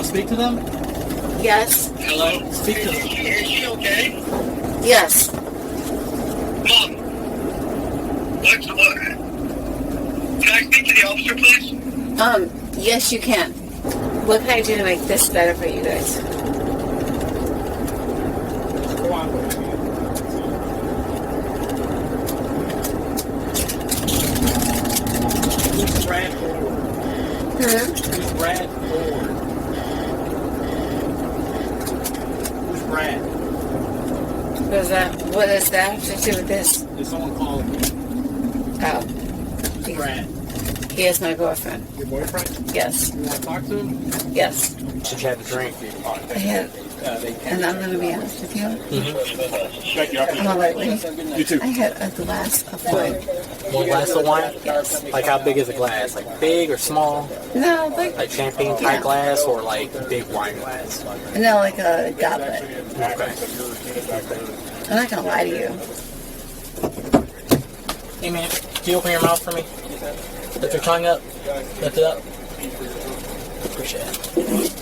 want to speak to them? Yes. Hello? Speak to them. Is she okay? Yes. Mom. What? Can I speak to the officer, please? Yes, you can. What can I do to make this better for you guys? Who's Brad Ford? Who's Brad Ford? Who's Brad? What does that have to do with this? There's someone calling me. Oh. Brad. He is my boyfriend. Your boyfriend? Yes. You want to talk to him? Yes. Should you have a drink? I have. And I'm going to be honest with you. Thank you. I'm a lightweight. You too. I had a glass of wine. One glass of wine? Yes. Like how big is a glass? Like big or small? No, Like champagne type glass or like big wine glass? No, like a goblet. Okay. I'm not going to lie to you. Hey man, can you open your mouth for me? Lift your tongue up. Lift it up. Appreciate it.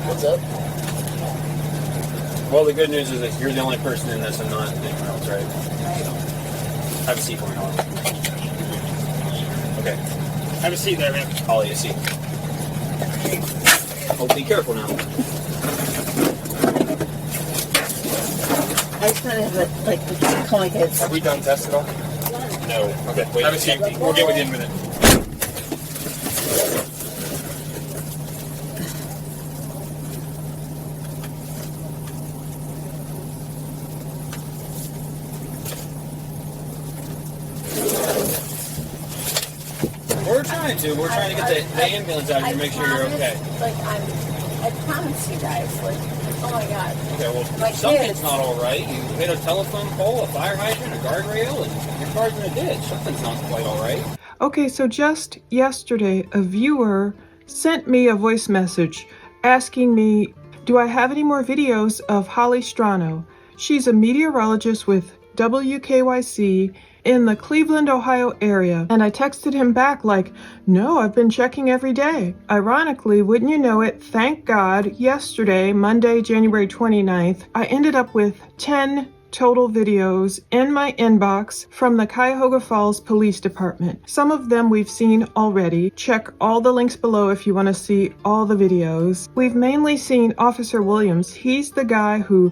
What's up? Well, the good news is that you're the only person in this and not anyone else, right? Have a seat for me, Hollie. Okay. Have a seat there, man. Hollie, a seat. Oh, be careful now. I just want to have a, call my kids. Have we done tests at all? No. Okay, wait. Have a seat. We'll get with you in a minute. We're trying to get the ambulance out here to make sure you're okay. I promise you guys, oh my God. Okay, well, My something's kids. not all right. You hit a telephone pole, a fire hydrant, a guardrail, and your car's in a ditch. Something's not quite all right. Okay, so just yesterday, a viewer sent me a voice message asking me, do I have any more videos of Hollie Strano? She's a meteorologist with WKYC in the Cleveland, Ohio area. And I texted him back like, no, I've been checking every day. Ironically, wouldn't you know it, thank God, yesterday, Monday, January 29th, I ended up with 10 total videos in my inbox from the Cuyahoga Falls Police Department. Some of them we've seen already. Check all the links below if you want to see all the videos. We've mainly seen Officer Williams. He's the guy who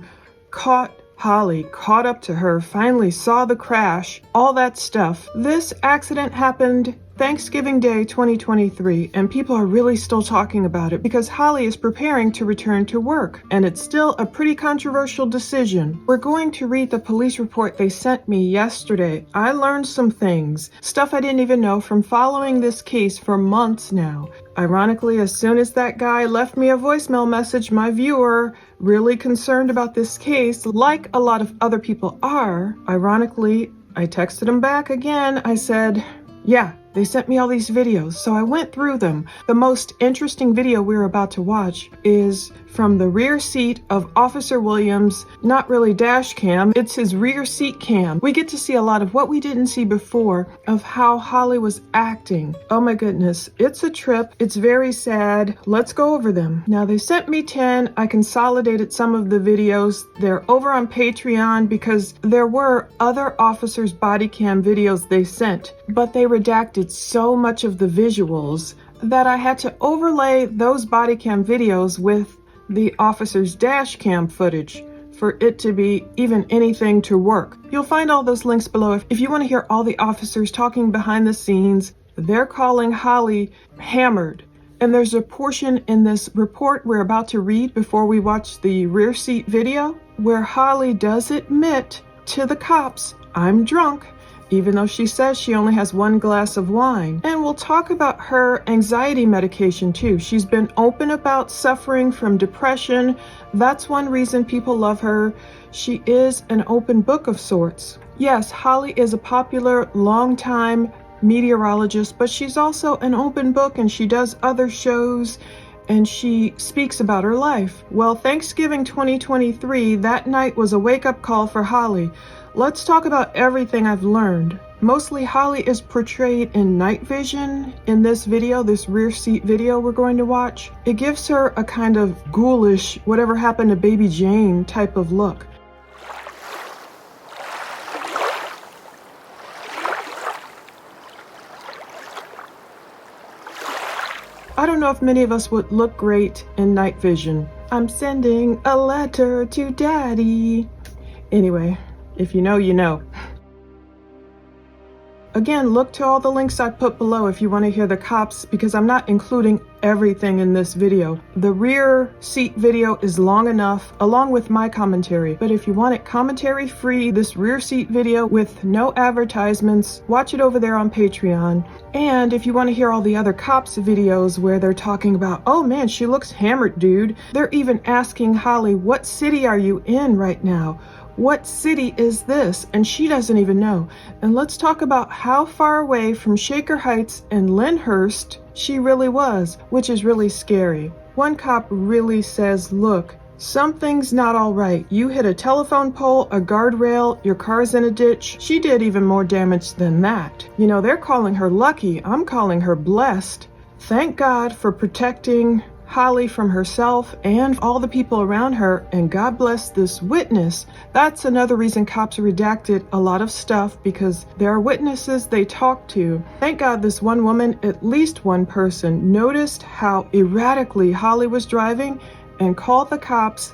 caught Hollie, caught up to her, finally saw the crash, all that stuff. This accident happened Thanksgiving Day 2023, and people are really still talking about it because Hollie is preparing to return to work, and it's still a pretty controversial decision. We're going to read the police report they sent me yesterday. I learned some things, stuff I didn't even know from following this case for months now. Ironically, as soon as that guy left me a voicemail message, my viewer, really concerned about this case, like a lot of other people are, ironically, I texted him back again. I said, yeah, they sent me all these videos, so I went through them. The most interesting video we're about to watch is from the rear seat of Officer Williams, not really dash cam, it's his rear seat cam. We get to see a lot of what we didn't see before of how Hollie was acting. Oh my goodness, it's a trip. It's very sad. Let's go over them. Now they sent me 10. I consolidated some of the videos. They're over on Patreon because there were other officers' body cam videos they sent, but they redacted so much of the visuals that I had to overlay those body cam videos with the officer's dash cam footage for it to be even anything to work. You'll find all those links below if you want to hear all the officers talking behind the scenes. They're calling Hollie hammered. And there's a portion in this report we're about to read before we watch the rear seat video where Hollie does admit to the cops, I'm drunk, even though she says she only has one glass of wine. And we'll talk about her anxiety medication too. She's been open about suffering from depression. That's one reason people love her. She is an open book of sorts. Yes, Hollie is a popular, longtime meteorologist, but she's also an open book and she does other shows and she speaks about her life. Well, Thanksgiving 2023, that night was a wake-up call for Hollie. Let's talk about everything I've learned. Mostly Hollie is portrayed in night vision in this video, this rear seat video we're going to watch. It gives her a kind of ghoulish, whatever happened to Baby Jane type of look. I don't know if many of us would look great in night vision. I'm sending a letter to Daddy. Anyway, if you know, you know. Again, look to all the links I put below if you want to hear the cops, because I'm not including everything in this video. The rear seat video is long enough, along with my commentary. But if you want it commentary free, this rear seat video with no advertisements, watch it over there on Patreon. And if you want to hear all the other cops videos where they're talking about, oh man, she looks hammered, dude. They're even asking Hollie, what city are you in right now? What city is this? And she doesn't even know. And let's talk about how far away from Shaker Heights and Lyndhurst she really was, which is really scary. One cop really says, look, something's not all right. You hit a telephone pole, a guardrail, your car's in a ditch. She did even more damage than that. You know, they're calling her lucky. I'm calling her blessed. Thank God for protecting Hollie from herself and all the people around her, and God bless this witness. That's another reason cops redacted a lot of stuff, because there are witnesses they talk to. Thank God this one woman, at least one person, noticed how erratically Hollie was driving and called the cops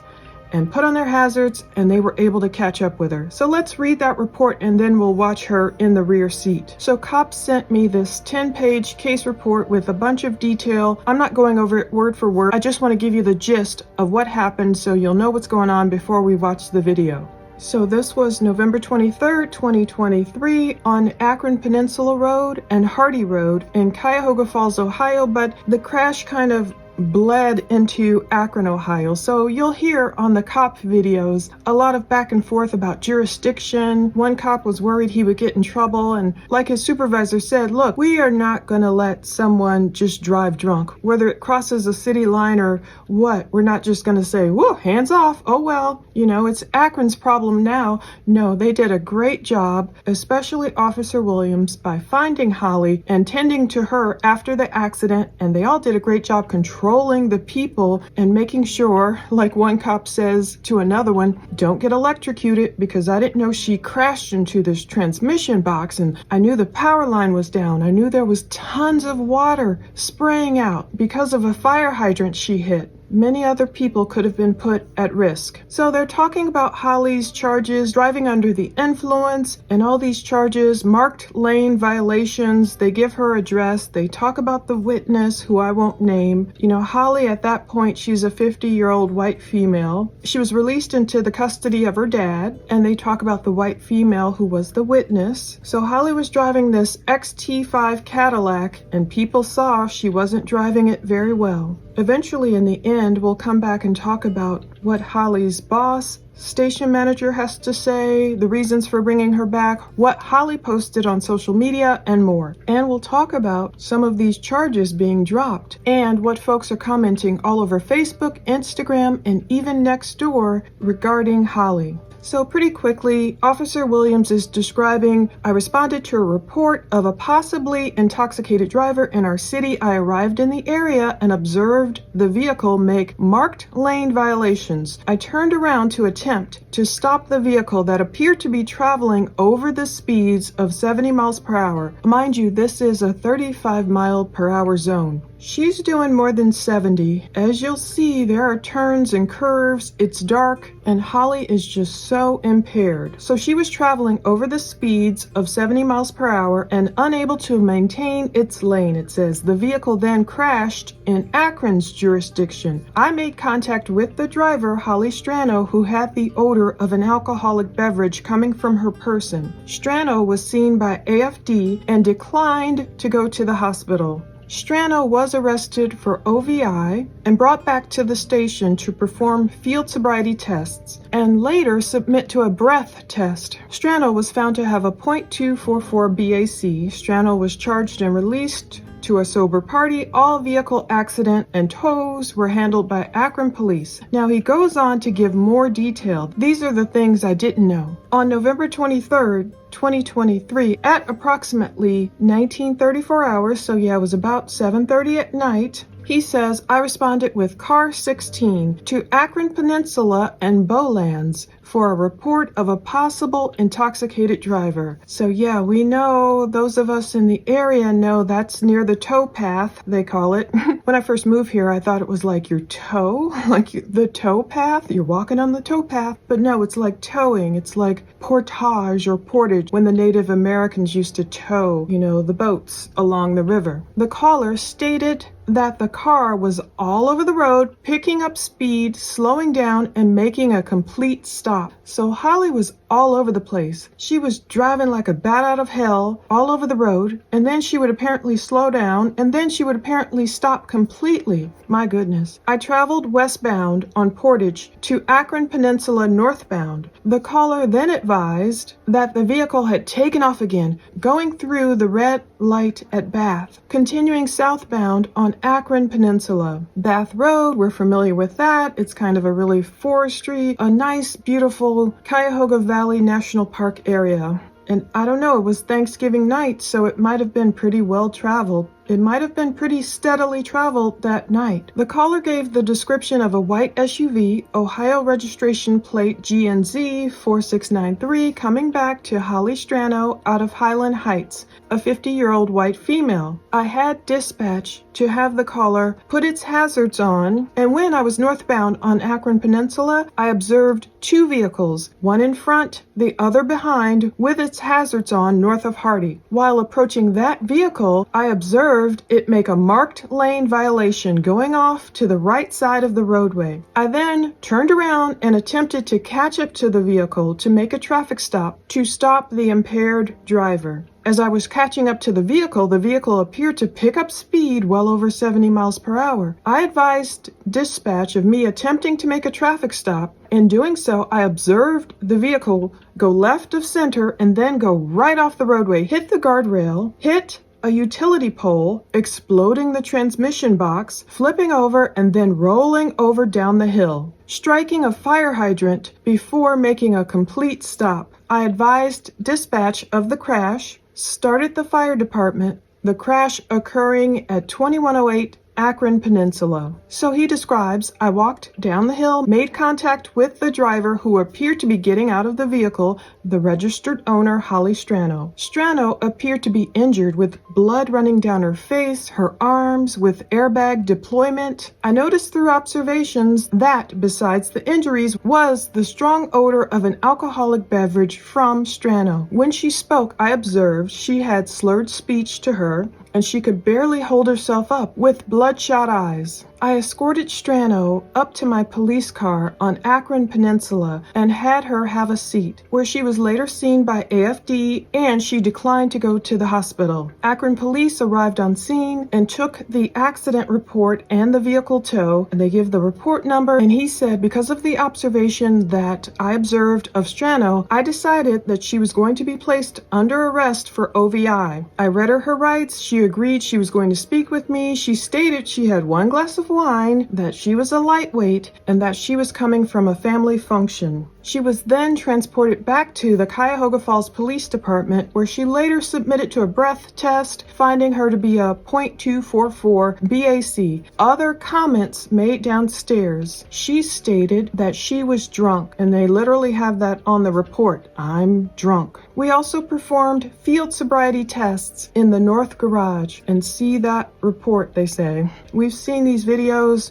and put on their hazards, and they were able to catch up with her. So let's read that report and then we'll watch her in the rear seat. So cops sent me this 10-page case report with a bunch of detail. I'm not going over it word for word. I just want to give you the gist of what happened so you'll know what's going on before we watch the video. So this was November 23rd, 2023 on Akron Peninsula Road and Hardy Road in Cuyahoga Falls, Ohio, but the crash kind of bled into Akron, Ohio. So you'll hear on the cop videos a lot of back and forth about jurisdiction. One cop was worried he would get in trouble, and like his supervisor said, look, we are not going to let someone just drive drunk, whether it crosses a city line or what. We're not just going to say, whoa, hands off. Oh, well, you know, it's Akron's problem now. No, they did a great job, especially Officer Williams, by finding Hollie and tending to her after the accident, and they all did a great job controlling the people and making sure, like one cop says to another one, don't get electrocuted, because I didn't know she crashed into this transmission box, and I knew the power line was down. I knew there was tons of water spraying out because of a fire hydrant she hit. Many other people could have been put at risk. So they're talking about Hollie's charges, driving under the influence, and all these charges, marked lane violations. They give her address. They talk about the witness, who I won't name. You know, Hollie, at that point, she's a 50-year-old white female. She was released into the custody of her dad, and they talk about the white female who was the witness. So Hollie was driving this XT5 Cadillac, and people saw she wasn't driving it very well. Eventually, in the end, we'll come back and talk about what Hollie's boss, station manager, has to say, the reasons for bringing her back, what Hollie posted on social media, and more. And we'll talk about some of these charges being dropped and what folks are commenting all over Facebook, Instagram, and even next door regarding Hollie. So pretty quickly, Officer Williams is describing, I responded to a report of a possibly intoxicated driver in our city. I arrived in the area and observed the vehicle make marked lane violations. I turned around to attempt to stop the vehicle that appeared to be traveling over the speeds of 70 miles per hour. Mind you, this is a 35 mile per hour zone. She's doing more than 70. As you'll see, there are turns and curves, it's dark, and Hollie is just so impaired. So she was traveling over the speeds of 70 miles per hour and unable to maintain its lane, it says. The vehicle then crashed in Akron's jurisdiction. I made contact with the driver, Hollie Strano, who had the odor of an alcoholic beverage coming from her person. Strano was seen by AFD and declined to go to the hospital. Strano was arrested for OVI and brought back to the station to perform field sobriety tests and later submit to a breath test. Strano was found to have a .244 BAC. Strano was charged and released to a sober party. All vehicle accident and tows were handled by Akron police. Now he goes on to give more detail. These are the things I didn't know. On November 23rd, 2023, at approximately 1934 hours, so yeah, it was about 7:30 at night, he says, I responded with Car 16 to Akron Peninsula and Bowlands for a report of a possible intoxicated driver. So yeah, we know, those of us in the area know that's near the tow path, they call it. When I first moved here, I thought it was like your toe, like the tow path. You're walking on the tow path. But no, it's like towing. It's like portage or portage when the Native Americans used to tow, the boats along the river. The caller stated that the car was all over the road, picking up speed, slowing down, and making a complete stop. So Hollie was all over the place. She was driving like a bat out of hell all over the road, and then she would apparently slow down, and then she would apparently stop completely. My goodness. I traveled westbound on Portage to Akron Peninsula northbound. The caller then advised that the vehicle had taken off again, going through the red light at Bath, continuing southbound on Akron Peninsula. Bath Road, we're familiar with that. It's kind of a really forestry, a nice, beautiful Cuyahoga Valley National Park area. And I don't know, it was Thanksgiving night, so it might have been pretty well traveled. It might have been pretty steadily traveled that night. The caller gave the description of a white SUV, Ohio registration plate GNZ 4693, coming back to Hollie Strano out of Highland Heights, a 50-year-old white female. I had dispatch to have the caller put its hazards on, and when I was northbound on Akron Peninsula, I observed two vehicles, one in front, the other behind, with its hazards on north of Hardy. While approaching that vehicle, I observed it make a marked lane violation going off to the right side of the roadway. I then turned around and attempted to catch up to the vehicle to make a traffic stop to stop the impaired driver. As I was catching up to the vehicle appeared to pick up speed well over 70 miles per hour. I advised dispatch of me attempting to make a traffic stop. In doing so, I observed the vehicle go left of center and then go right off the roadway, hit the guardrail, hit a utility pole, exploding the transmission box, flipping over, and then rolling over down the hill, striking a fire hydrant before making a complete stop. I advised dispatch of the crash, started the fire department, the crash occurring at 2108 Akron Peninsula. So he describes, I walked down the hill, made contact with the driver who appeared to be getting out of the vehicle, the registered owner, Hollie Strano. Strano appeared to be injured with blood running down her face, her arms, with airbag deployment. I noticed through observations that, besides the injuries, was the strong odor of an alcoholic beverage from Strano. When she spoke, I observed she had slurred speech to her, and she could barely hold herself up with bloodshot eyes. I escorted Strano up to my police car on Akron Peninsula and had her have a seat, where she was later seen by AFD and she declined to go to the hospital. Akron police arrived on scene and took the accident report and the vehicle tow, and they give the report number, and he said because of the observation that I observed of Strano, I decided that she was going to be placed under arrest for OVI. I read her rights. She agreed she was going to speak with me. She stated she had one glass of wine, that she was a lightweight, and that she was coming from a family function. She was then transported back to the Cuyahoga Falls Police Department, where she later submitted to a breath test, finding her to be a .244 BAC. Other comments made downstairs. She stated that she was drunk, and they literally have that on the report. I'm drunk. We also performed field sobriety tests in the north garage, and see that report, they say. We've seen these videos.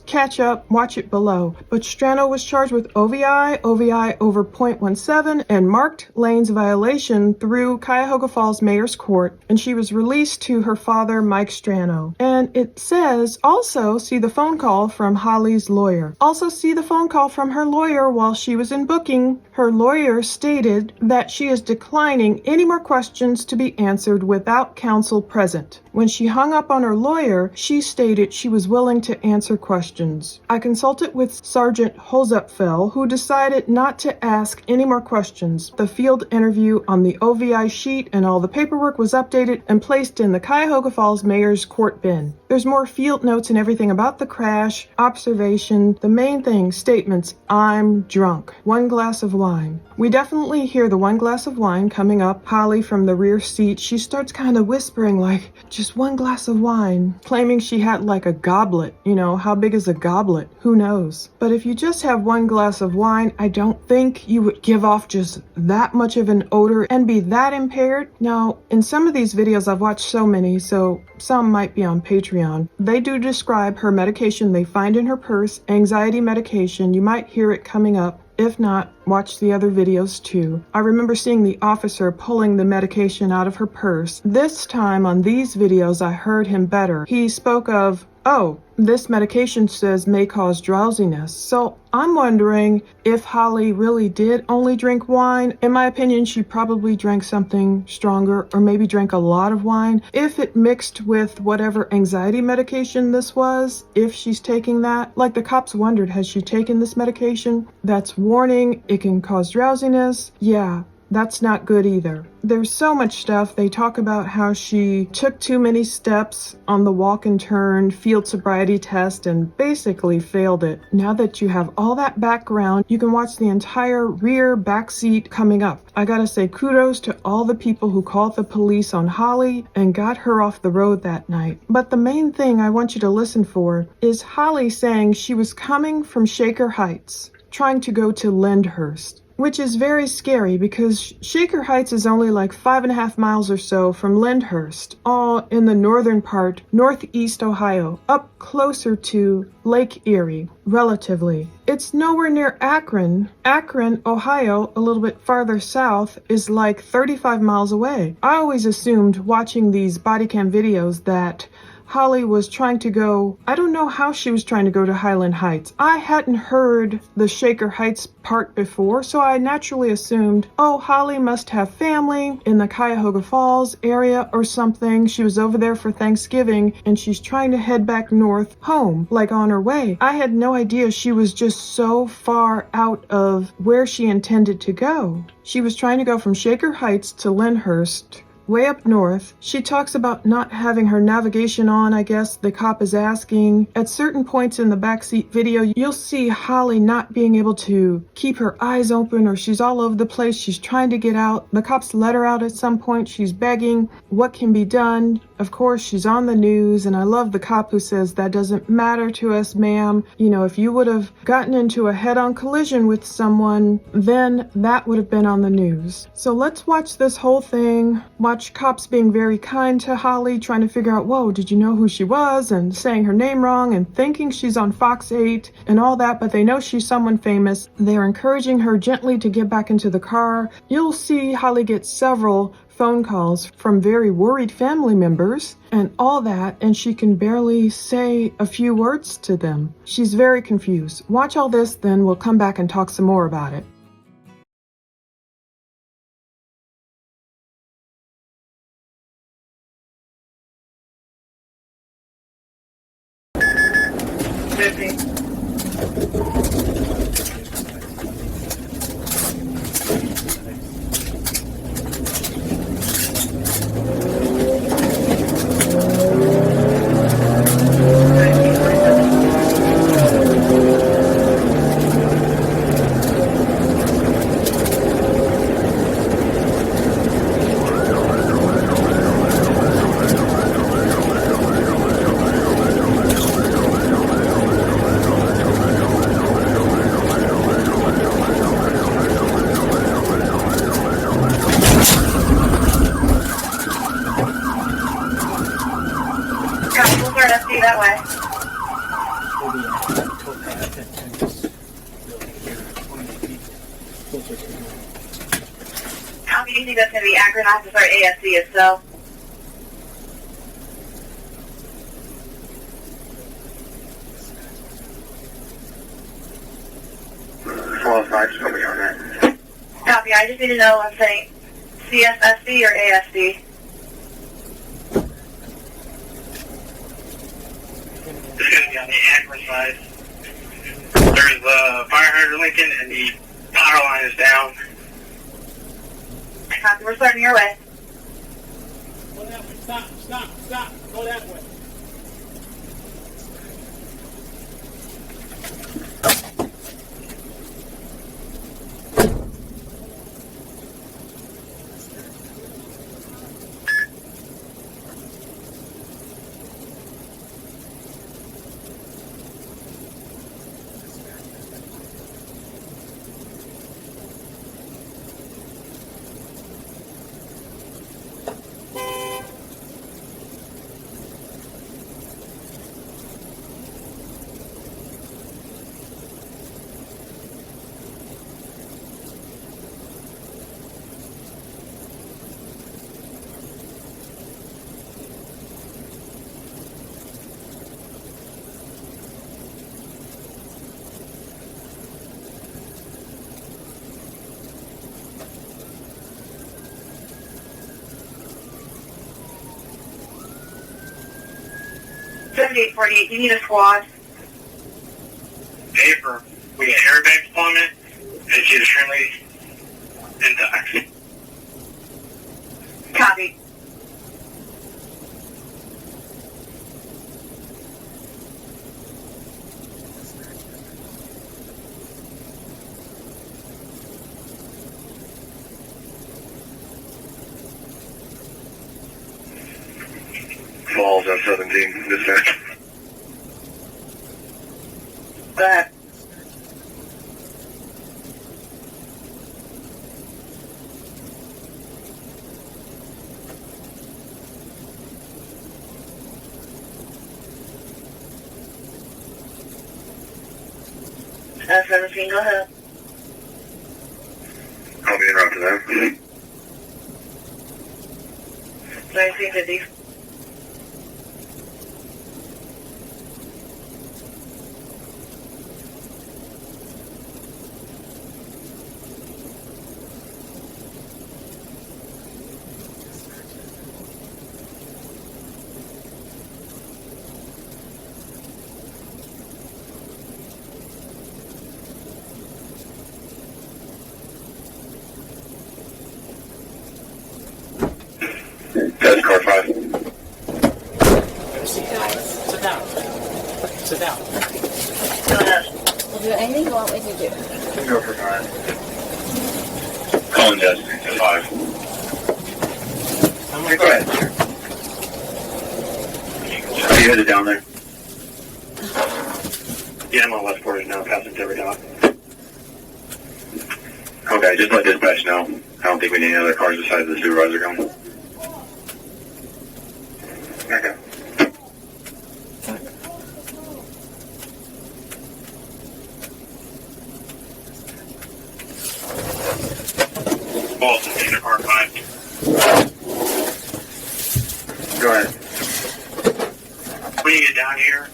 Catch up, watch it below. But Strano was charged with OVI over .17, and marked lanes violation through Cuyahoga Falls Mayor's Court, and she was released to her father, Mike Strano. And it says, also see the phone call from Hollie's lawyer. Also see the phone call from her lawyer while she was in booking. Her lawyer stated that she is declining any more questions to be answered without counsel present. When she hung up on her lawyer, she stated she was willing to answer questions. I consulted with Sergeant Holzapfel, who decided not to to ask any more questions. The field interview on the OVI sheet and all the paperwork was updated and placed in the Cuyahoga Falls Mayor's court bin. There's more field notes and everything about the crash, observation, the main thing, statements, I'm drunk, 1 glass of wine. We definitely hear the 1 glass of wine coming up. Holly from the rear seat, she starts kind of whispering like, just 1 glass of wine, claiming she had like a goblet. You know, how big is a goblet? Who knows? But if you just have 1 glass of wine, I don't think you would give off just that much of an odor and be that impaired. Now, in some of these videos, I've watched so many, so some might be on Patreon. They do describe her medication they find in her purse, anxiety medication. You might hear it coming up. If not, watch the other videos too. I remember seeing the officer pulling the medication out of her purse. This time on these videos, I heard him better. He spoke of, oh, this medication says may cause drowsiness. So I'm wondering if Holly really did only drink wine. In my opinion, she probably drank something stronger or maybe drank a lot of wine. If it mixed with whatever anxiety medication this was, if she's taking that, like the cops wondered, has she taken this medication? That's warning, it can cause drowsiness. Yeah. That's not good either. There's so much stuff. They talk about how she took too many steps on the walk and turn field sobriety test and basically failed it. Now that you have all that background, you can watch the entire rear backseat coming up. I gotta say kudos to all the people who called the police on Holly and got her off the road that night. But the main thing I want you to listen for is Holly saying she was coming from Shaker Heights, trying to go to Lyndhurst, which is very scary because Shaker Heights is only like 5.5 miles or so from Lyndhurst, all in the northern part, northeast Ohio, up closer to Lake Erie, relatively. It's nowhere near Akron. Akron, Ohio, a little bit farther south, is like 35 miles away. I always assumed watching these BODYCAM videos that Holly was trying to go, I don't know how she was trying to go to Highland Heights. I hadn't heard the Shaker Heights part before, so I naturally assumed, oh, Holly must have family in the Cuyahoga Falls area or something. She was over there for Thanksgiving and she's trying to head back north home, like on her way. I had no idea she was just so far out of where she intended to go. She was trying to go from Shaker Heights to Lyndhurst, way up north. She talks about not having her navigation on, I guess the cop is asking. At certain points in the backseat video, you'll see Holly not being able to keep her eyes open, or she's all over the place. She's trying to get out. The cops let her out at some point. She's begging. What can be done? Of course, she's on the news, and I love the cop who says, that doesn't matter to us, ma'am. You know, if you would have gotten into a head-on collision with someone, then that would have been on the news. So let's watch this whole thing. Watch cops being very kind to Holly, trying to figure out, whoa, did you know who she was? And saying her name wrong and thinking she's on Fox 8 and all that, but they know she's someone famous. They're encouraging her gently to get back into the car. You'll see Holly get several phone calls from very worried family members and all that, and she can barely say a few words to them. She's very confused. Watch all this, then we'll come back and talk some more about it. That way. How do you think that's going to be Akron officer ASC if so? Show me on that. Copy. I just need to know. I'm saying CSSC or ASC. It's going to be on the Akron side. There's the fire hydrant Lincoln and the Power line is down. Copy, we're starting your way. Go that way. Stop. Go that way. $7848, you need a squad. Paper. We got airbag deployment. And she's extremely intact. Copy. Falls on 17, dispatch. Go ahead. S17, go ahead. I'll be en route to them. 1950. That's car 5. Sit down. Sit down. Go ahead. We'll do anything you want me to do. Go for 5. Calling Jess at 5. I'm Go ahead. Are you headed down there? Yeah, I'm on West Quarters now, passing Timber Dock. Okay, just let dispatch know. I don't think we need any other cars besides the supervisor going. Okay. Boston, Major Car 5. Go ahead. When you get down here,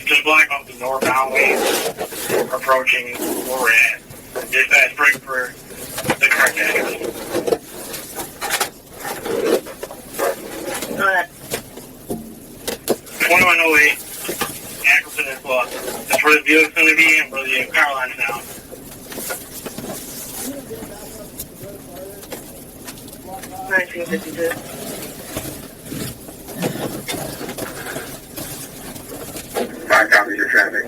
just block off the northbound lanes approaching where we're at. Dispatch break for the correct address. Go ahead. 2108, Ackerson and Plus. That's where the Buick's going to be and where the power line's now. $1952. Five copies your traffic.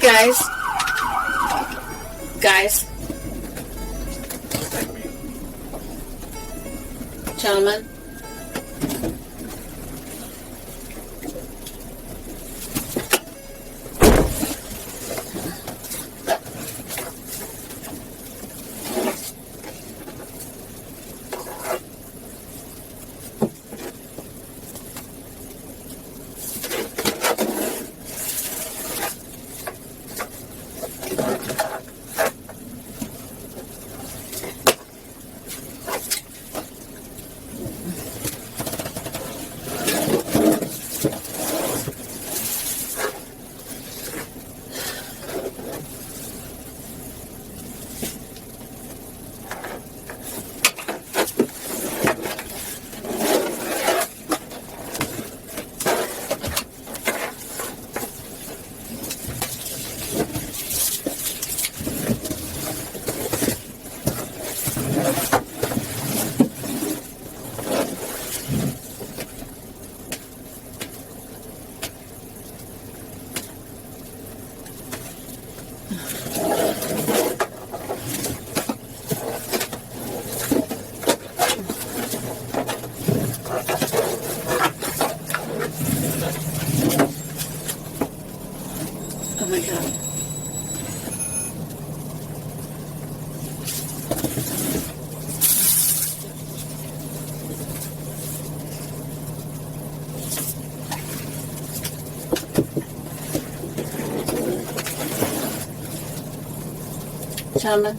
guys. Guys. Gentlemen. Oh my God. Gentlemen.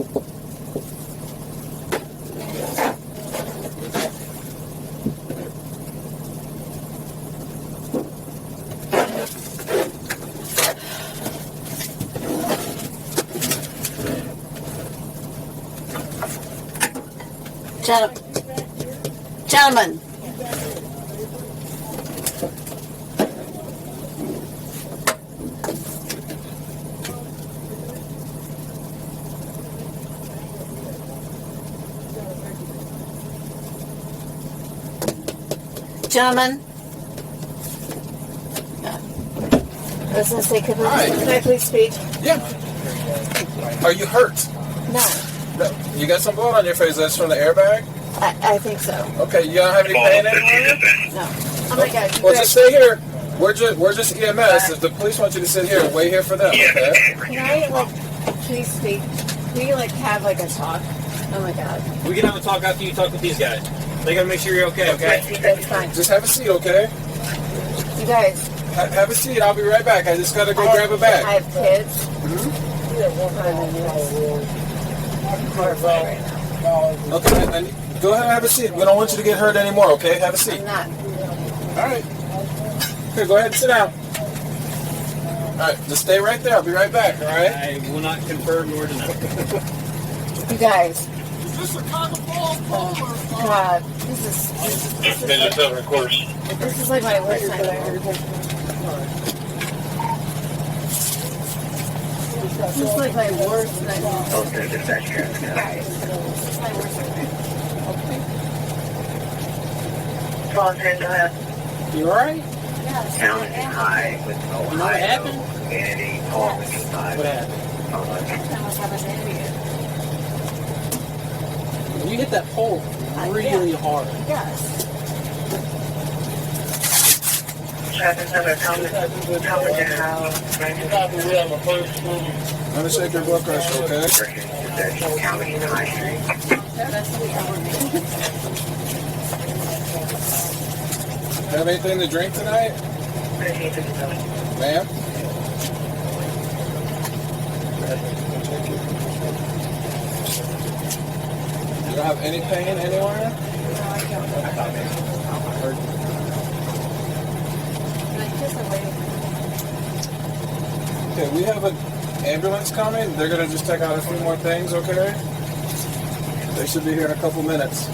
Gentlemen. Gentlemen. I was going to say, could I please speak? Yeah. Are you hurt? No. No. You got some blood on your face. That's from the airbag? I think so. Okay, you don't have any pain anywhere? No. Oh my God. Well, just stay here. We're just EMS. If the police want you to sit here, wait here for them, okay? Can I, please speak? Can you, have, a talk? Oh my God. We can have a talk after you talk with these guys. They gotta make sure you're okay, okay? That's fine. Just have a seat, okay? You guys. Have a seat. I'll be right back. I just gotta go grab a bag. I have kids. I'm horrified right now. Okay, then go ahead and have a seat. We don't want you to get hurt anymore, okay? Have a seat. I'm not. All right. Okay, go ahead and sit down. All right, just stay right there. I'll be right back, all right? I will not confirm nor deny. You guys. Is this a cock-a-ball God, this is over course. this is like my worst nightmare. This is like my worst nightmare. Okay, dispatch here. Guys, this is my worst nightmare. Volunteer, go ahead. You alright? Yes, County I am. high with You know what happened? and a call with inside. What happened? I must have an idiot. You hit that pole really hard. Yes. Traffic center, tell me how. Let me check your blood pressure, okay? County High Street. That's the hour. Have anything to drink tonight? Ma'am? You don't have any pain anywhere? Okay, we have an ambulance coming. They're gonna just check out a few more things, okay? They should be here in a couple minutes.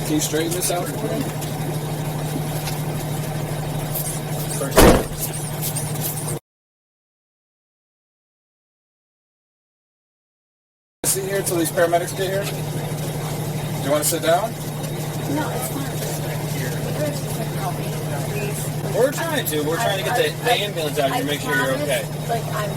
Can you straighten this out for me? Sit here until these paramedics get here. Do you want to sit down? No, it's fine. You guys just help me, please. We're trying to. We're trying to get the ambulance out here to make sure you're okay. Like, I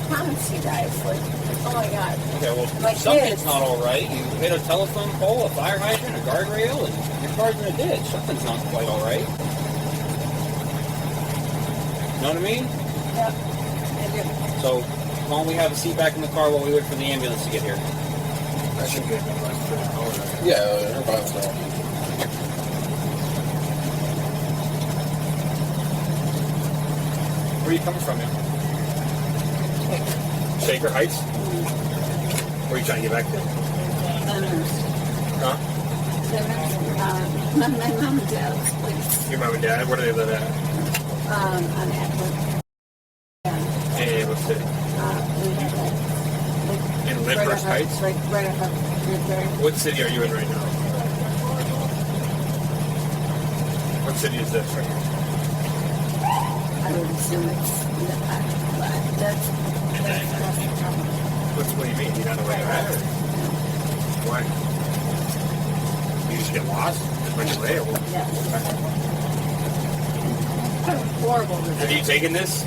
promise you guys. Like, oh my God. Okay, well, My something's kids. not all right. You hit a telephone pole, a fire hydrant, a guardrail, and your car's in a ditch. Something's not quite all right. You know what I mean? Yep. I do. So, why don't we have a seat back in the car while we wait for the ambulance to get here? I should get my life. Yeah, her bounce now. Where are you coming from, man? Shaker Heights? Where are you trying to get back to? Huh? My mom and dad's place. Your mom and dad? Where do they live at? On Atwood. Hey, what city? In Lyndhurst Heights? Right up Woodbury. What city are you in right now? What city is this right here? I would assume it's in the back, but that's the problem. What do you mean? You don't know where you're at? Or? Why? You just get lost? Just when you're there? Yeah. Horrible. Have you taken this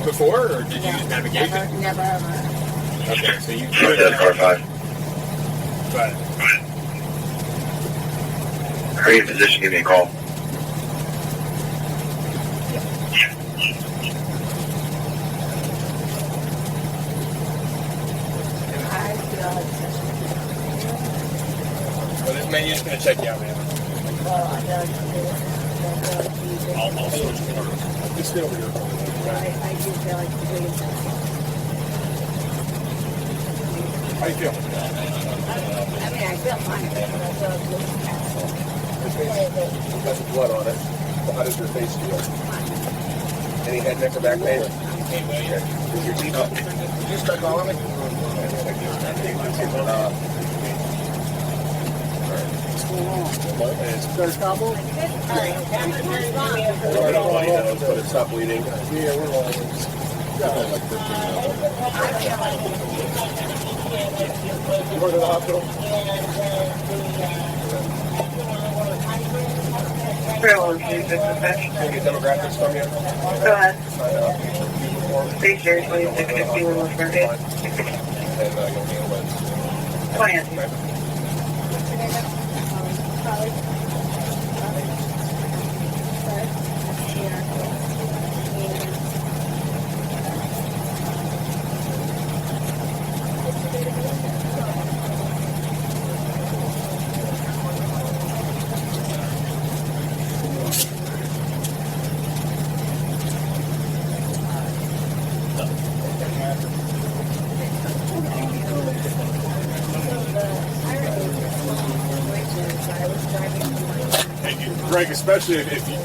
before, or did you use navigation? Never ever. Okay, so you Car 5. But Are you in position? Give me a call. I feel like well, this menu's just gonna check you out, man. I feel like I'll switch cars. Just get over here. I do feel like the biggest. How you feel? I mean, I feel fine, but I feel like this asshole. You've got some blood on it. Well, how does your face feel? Any head, neck, or back pain? Okay. Is your teeth up? Did you start calling me? There's combo? But it's not bleeding. Yeah, we're rolling. Like 15 You go to the hospital? Can you get demographics from you? Go ahead. Sign up. Uniform. Stay seriously. 650 Willow Market. And you'll handle it. 20. Thank you. Greg, especially if you...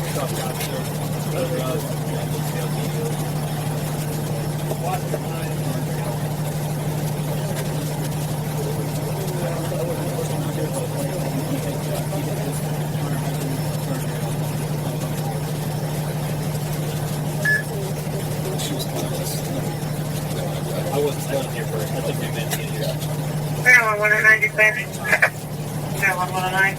I wasn't still here for a few minutes to get here. Maryland 109, dispatch. Maryland 109.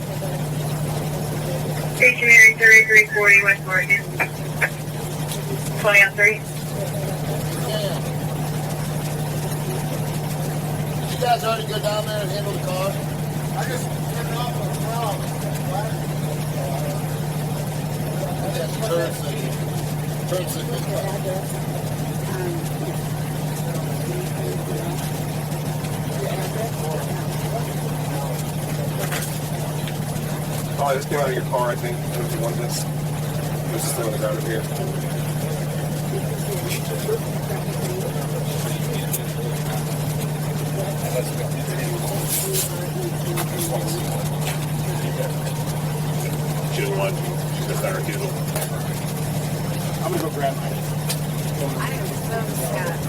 Stationary 3340 West Oregon. 20 on 3. You guys already go down there and handle the car? I just turned it off on the ground. Turn signal. Oh, this came out of your car, I think. What you want this? This is still on the ground over here. Choose one. Choose the third. I'm going to go grab mine. I am so sad.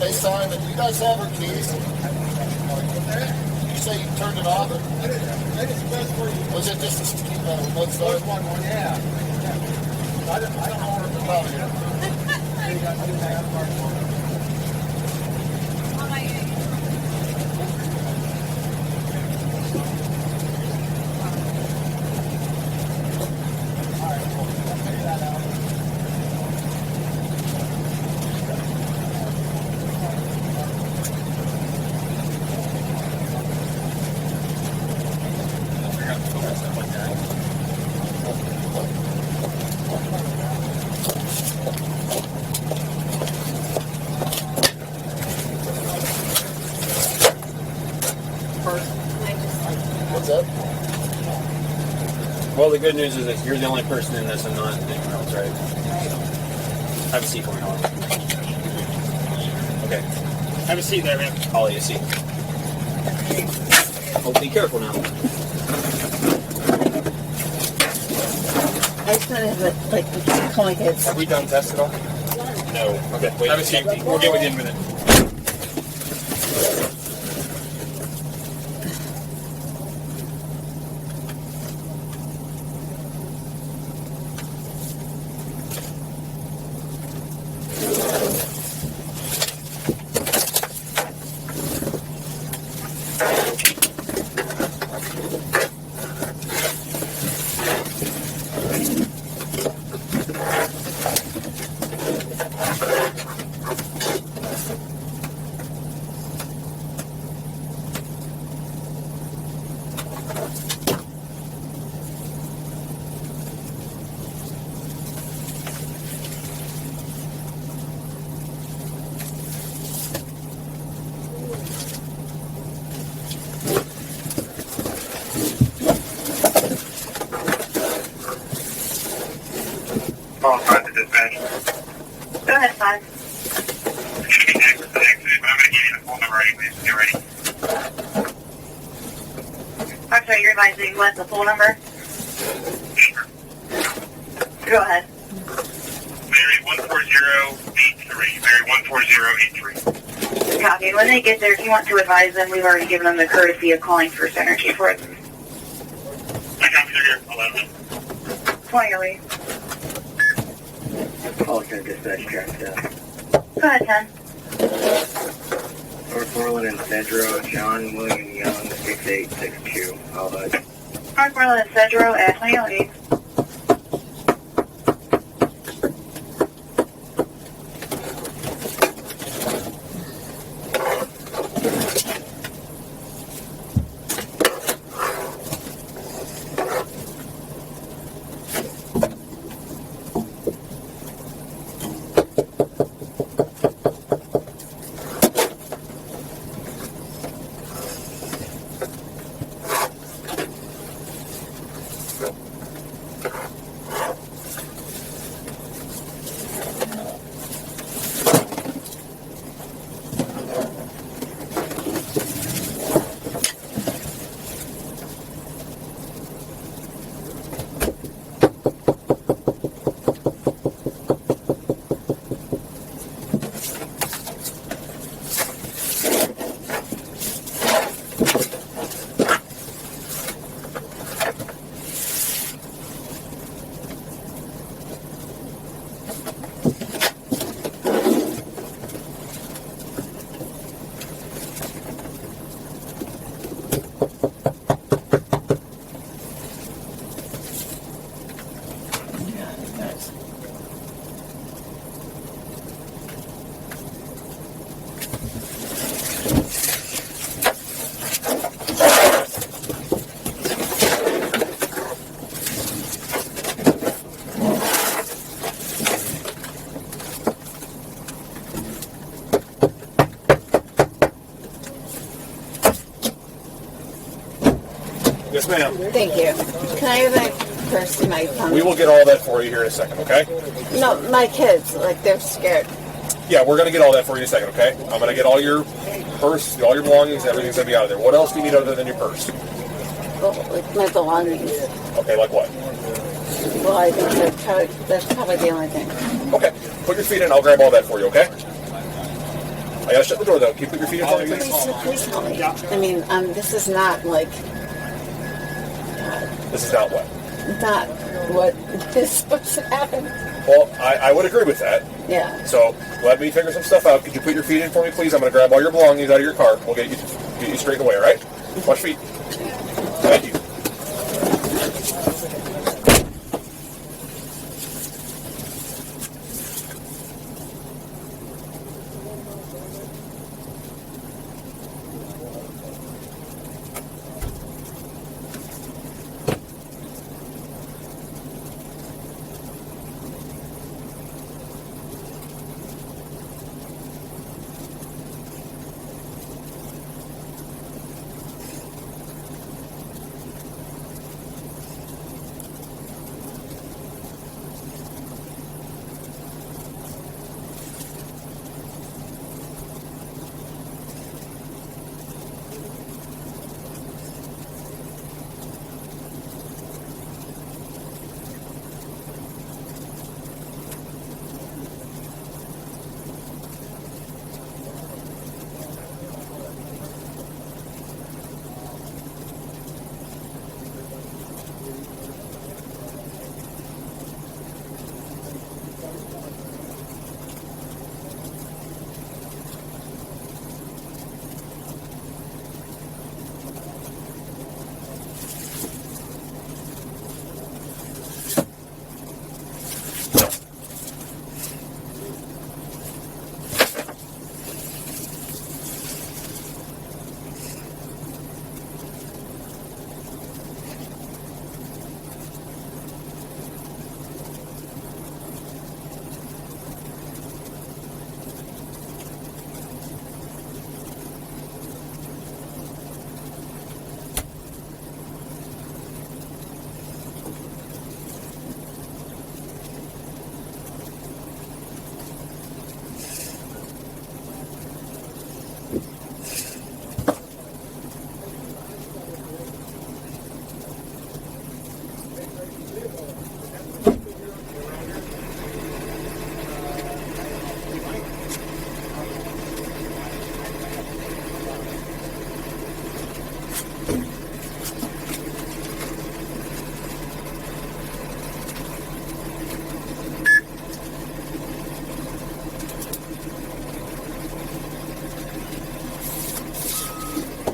they sign that you guys have her keys. You say you turned it off. Was it just a one start? Yeah. I don't know where it's about here. What's up? Well, the good news is that you're the only person in this and not anyone else, right? Have a seat for me, Hollie. Okay. Have a seat there, man. Hollie, a seat. Oh, be careful now. I just kind of have like call my kids. Have we done tests at all? No. Okay, wait. Have a seat. We'll get with you in a minute. Call 5 to dispatch. Go ahead, 5. It's going to be next to the accident, but I'm going to give you the phone number anyways. Get ready. I'm sorry, you're advising what, the phone number? Go ahead. Mary 14083. Mary 14083. Copy. When they get there, if you want to advise them, we've already given them the courtesy of calling First Energy for them. I copy here. 11. 20 away. Call center dispatch track staff. Go ahead, 10. North Moreland and Cedro, John William Young, 6862. All that. North Moreland and Cedro at 2008. Yes, ma'am. Thank you. Can I have my purse and my phone? We will get all that for you here in a second, okay? No, my kids, like, they're scared. Yeah, we're going to get all that for you in a second, okay? I'm going to get all your purse, all your belongings, everything's going to be out of there. What else do you need other than your purse? Well, like, my belongings. Okay, like what? Well, I think that's probably the only thing. Okay, put your feet in, I'll grab all that for you, okay? I gotta shut the door though. Can you put your feet in front of me, please? Please help me. I mean, this is not like, This is not what? not what is supposed to happen. Well, I would agree with that. Yeah. So let me figure some stuff out. Could you put your feet in for me, please? I'm gonna grab all your belongings out of your car. We'll get you straightened away, all right? Watch your feet. Thank you.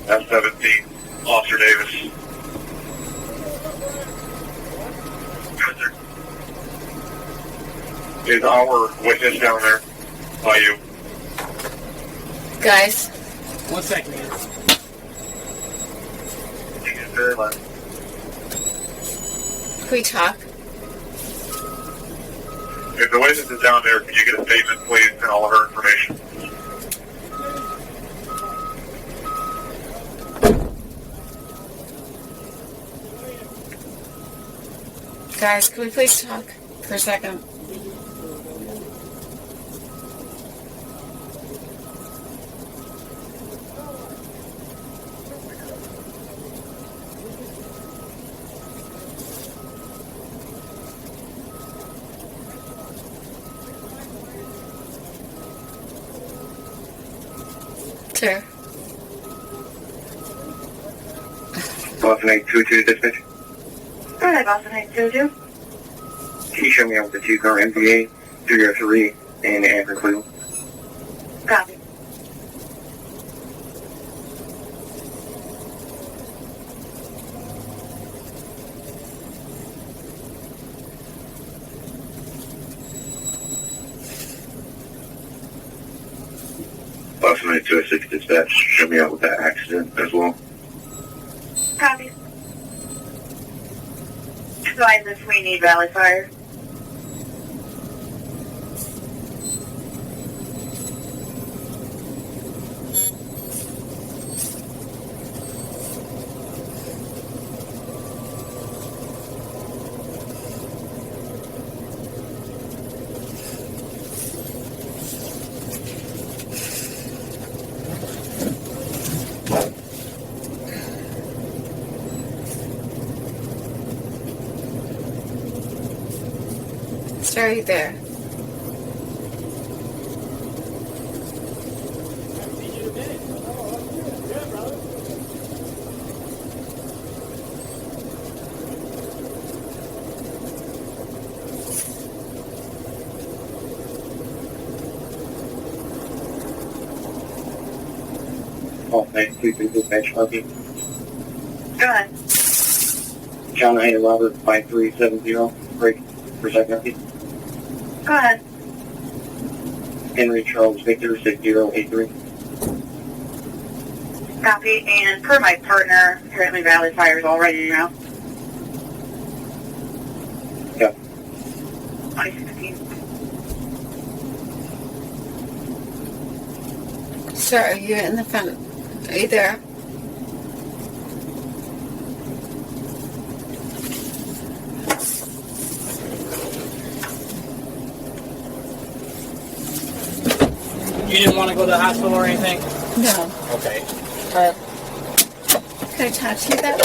F-17, Officer Davis. Is our witness down there by you? Guys, 1 second. can we talk? If the witness is down there, can you get a statement, please, and all of her information? Guys, can we please talk for a second? Sure. Boston 822 dispatch. Go ahead, Boston 822. Can you show me out the 2-car MVA 303 and Amber Clue? Copy. Boston 8206 dispatch. Show me out with that accident as well. Copy. Advise if we need Valley Fire. It's right there. Call back 2 dispatch copy. Go ahead. John Hayden Robert 5370. Break for second copy. Go ahead. Henry Charles Victor 6083. Copy. And per my partner, apparently Valley Fire is all ready now. Yep. 2016. Sir, are you in the front? Are you there? You didn't want to go to the hospital or anything? No. Okay. Alright. Can I talk to you then?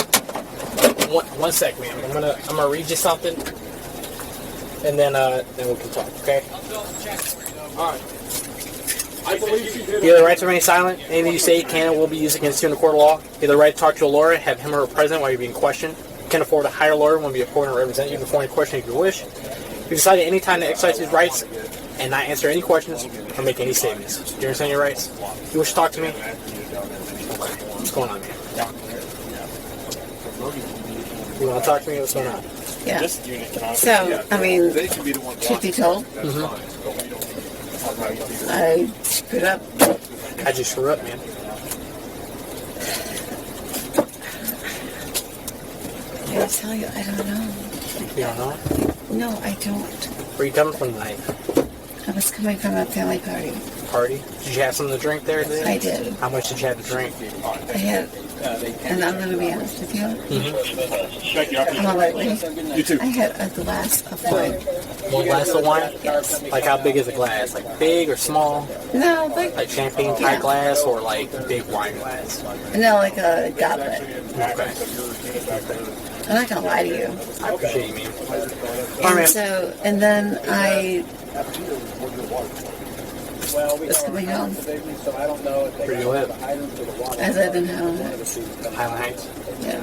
One sec, ma'am. I'm gonna read you something, and then we can talk. Okay. Alright. I believe you did. You have the right to remain silent. Anything you say can and will be used against you in the court of law. You have the right to talk to a lawyer, have him or her present while you're being questioned. You can afford to hire a lawyer when be appointed to represent you before any question if you wish. You decide at any time to exercise these rights and not answer any questions or make any statements. Do you understand your rights? You wish to talk to me? Okay. What's going on, man? You want to talk to me? What's going on? Yeah. So, I mean, truth be told, I screwed up. How'd you screw up, man? I gotta tell you, I don't know. You don't know? No, I don't. Where are you coming from tonight? I was coming from a family party. Party? Did you have something to drink there today? I did. How much did you have to drink? I had, and I'm gonna be honest with you, Mm-hmm. I'm a lightweight. You too. I had a glass of wine. One glass of wine? Yes. Like how big is a glass? Like big or small? No, like Champagne type Yeah. glass or like big wine glass? no, like a goblet. Okay. I'm not gonna lie to you. I appreciate you, man. And so, and then I was coming home. Where do you live? I live in Highland. Highland Heights. Yeah.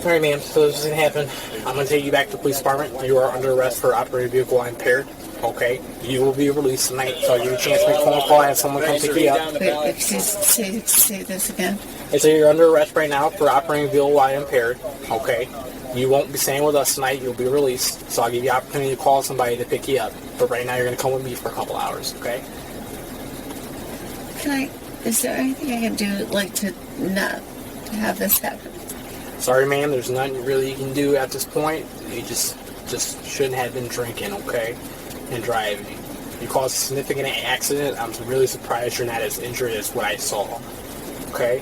Alright, ma'am. So this is going to happen. I'm going to take you back to the police department. You are under arrest for operating a vehicle while impaired. Okay? You will be released tonight, so I'll give you a chance to make a phone call, have someone come pick you up. Wait, say this again. And so you're under arrest right now for operating a vehicle while impaired. Okay? You won't be staying with us tonight. You'll be released. So I'll give you the opportunity to call somebody to pick you up. But right now you're going to come with me for a couple hours. Okay? Is there anything I can do, like, to not have this happen? Sorry, ma'am. There's nothing really you can do at this point. You just shouldn't have been drinking, okay? And driving. You caused a significant accident. I'm really surprised you're not as injured as what I saw. Okay?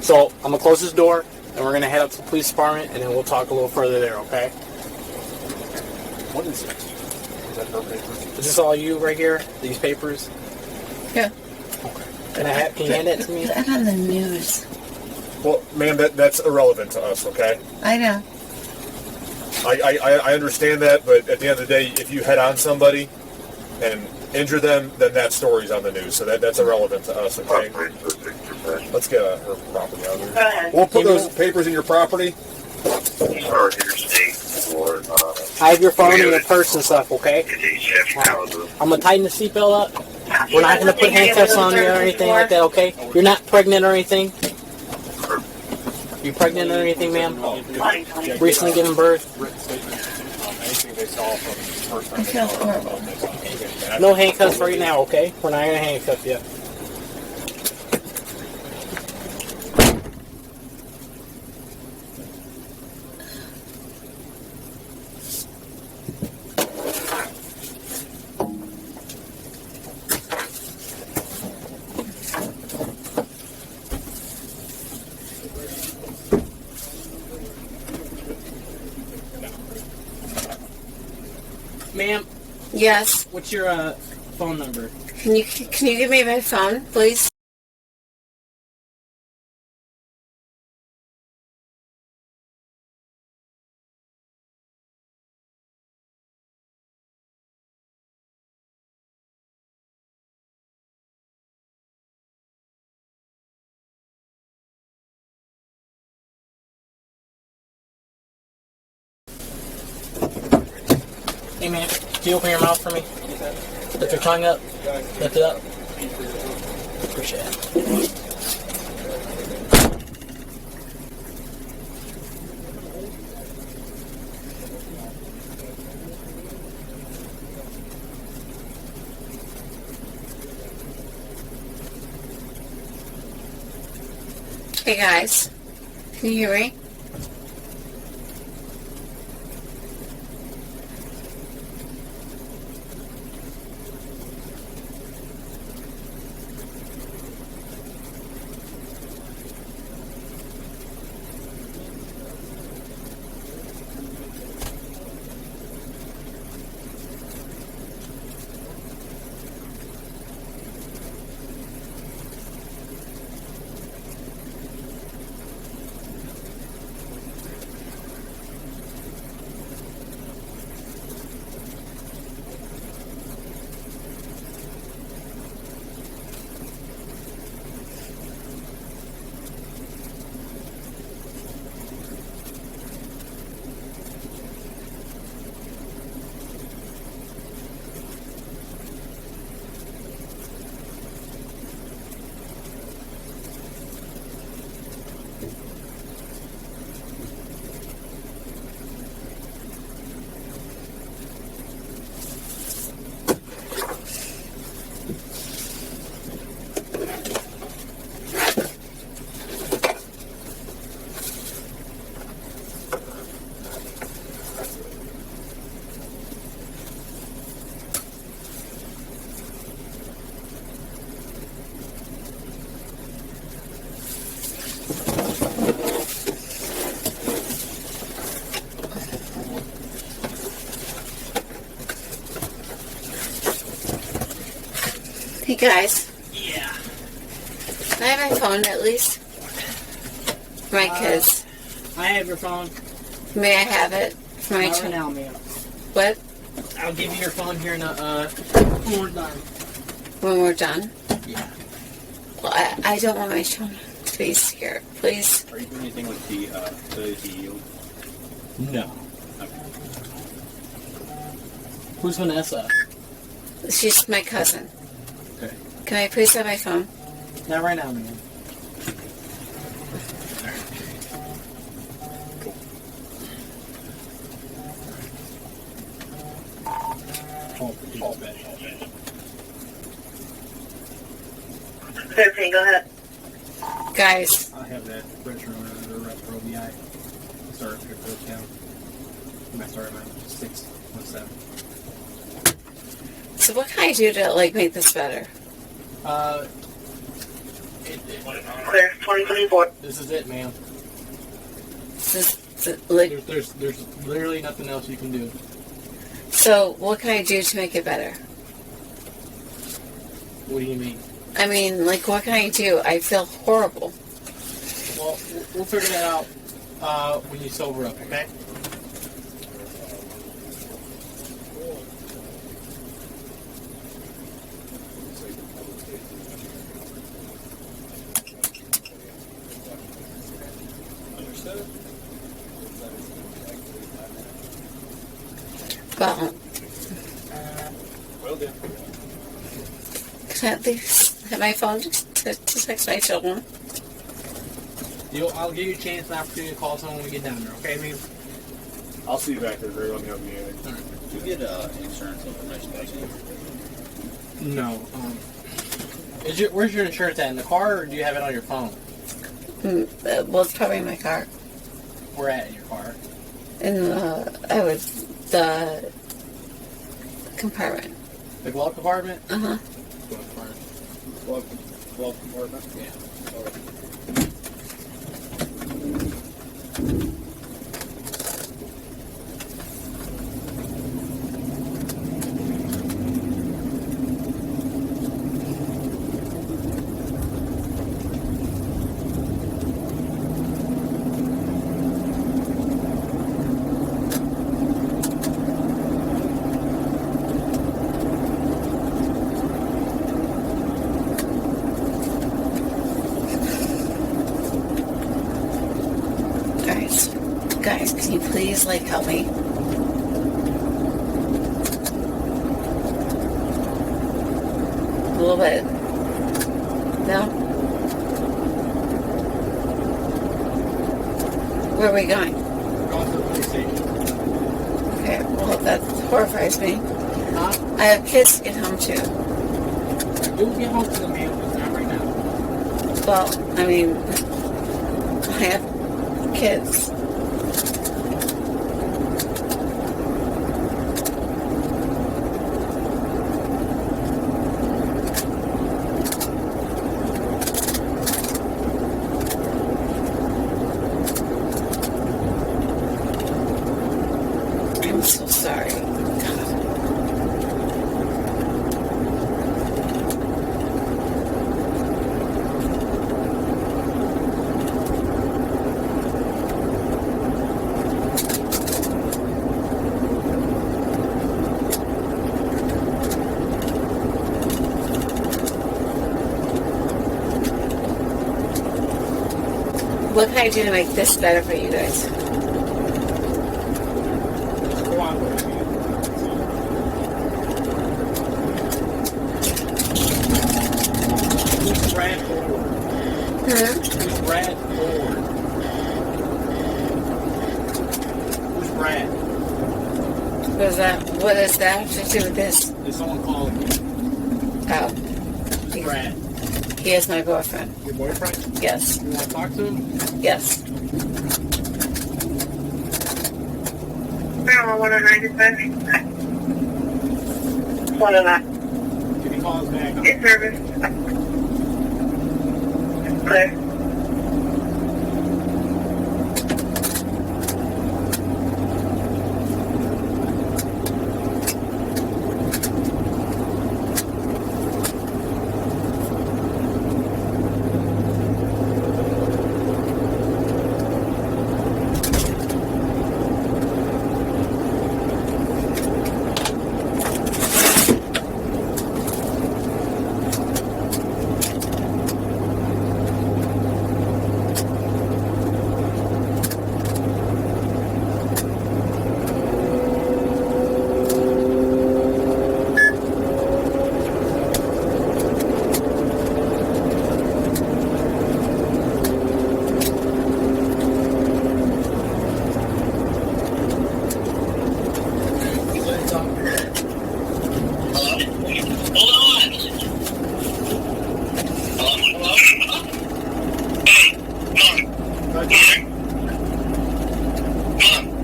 So I'm going to close this door, and we're going to head up to the police department, and then we'll talk a little further there, okay? What is it? Is that her paper? Is this all you right here? These papers? Yeah. Okay. Can you hand that to me? Put that on the news. Well, ma'am, that's irrelevant to us, okay? I know. I understand that, but at the end of the day, if you head on somebody and injure them, then that story's on the news. So that's irrelevant to us, okay? Let's get her property out of Go here. ahead. We'll put those papers in your property. I have your phone and your purse and stuff, okay? I'm going to tighten the seatbelt up. We're not going to put handcuffs on you or anything like that, okay? You're not pregnant or anything? You pregnant or anything, ma'am? Recently given birth? I feel horrible. No handcuffs right now, okay? We're not going to handcuff you. Ma'am, Yes. what's your phone number? Can you give me my phone, please? Hey man, can you open your mouth for me? Lift your tongue up. Lift it up. Appreciate it. Hey guys, can you hear me? Hey guys. Yeah. Can I have my phone at least? For my kids. I have your phone. May I have it? For my Not right children. now, ma'am. What? I'll give you your phone here in when we're done. When we're done? Yeah. Well, I don't want my children to be scared. Please. Are you doing anything with the DU? No. Okay. Who's Vanessa? She's my cousin. Okay. Can I please have my phone? Not right now, man. Okay, go ahead. Guys. I have that retro BI. Start at BODYCAM. I might start at 617. So what can I do to like make this better? Clear, 2024. This is it, ma'am. Like, There's literally nothing else you can do. so what can I do to make it better? What do you mean? I mean, like, what can I do? I feel horrible. Well, we'll figure that out when you sober up, okay? Understood? Well, Will do. can I at least have my phone to text my children? I'll give you a chance and opportunity to call someone when we get down there, okay, man? I'll see you back there, Greg. Let me know if you need anything. Do you get insurance information? No. Where's your insurance at? In the car, or do you have it on your phone? Well, it's probably in my car. Where at in your car? In the compartment. The glove compartment? Uh-huh. Glove compartment. Glove compartment? Yeah. Guys, can you please, like, help me? A little bit. No? Where are we going? We're going to the police station. Okay, well, that horrifies me. Huh? I have kids to get home to. You'll get home to the mail, but not right now. Well, I mean, I have kids. I'm so sorry. God. What can I do to make this better for you guys? Who's Brad Ford? Who's Brad Ford? Who's Brad? What does that have to do with this? There's someone calling you. Oh. Who's Brad? He is my boyfriend. Your boyfriend? Yes. You want to talk to him? Yes. Marijuana 196. One of that. Can he call us back? In service. Clear.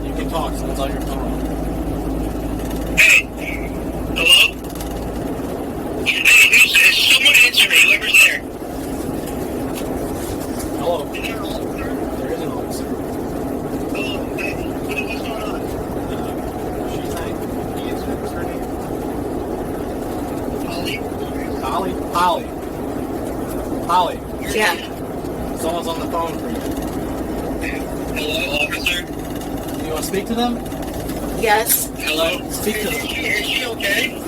You can talk, so it's on your phone. Hey, hello? Hey, is someone answer me, whoever's there? Hello. Is there an officer? There is an officer. Oh, hey, what's going on? She's not. He is. What's her name? Hollie. Yeah. Someone's on the phone for you. Hello, officer? You want to speak to them? Yes. Hello? Speak to them. Is she okay?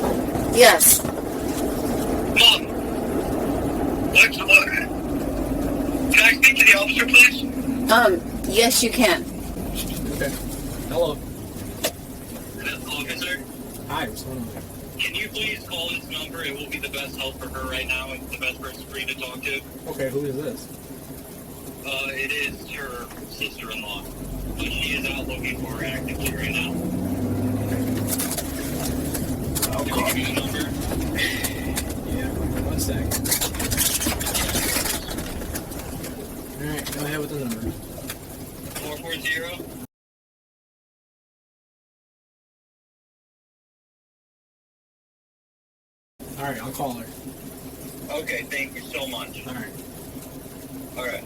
Yes. Mom! What? Can I speak to the officer, please? Yes, you can. Okay. Hello. Officer? Hi, what's going on? Can you please call this number? It will be the best help for her right now. It's the best person for you to talk to. Okay, who is this? It is her sister-in-law. But she is out looking for her actively right now. I'll Can call you give me the number? Yeah, 1 second. Alright, go ahead with the number. 440. Alright, I'll call her. Okay, thank you so much. Alright. Alright.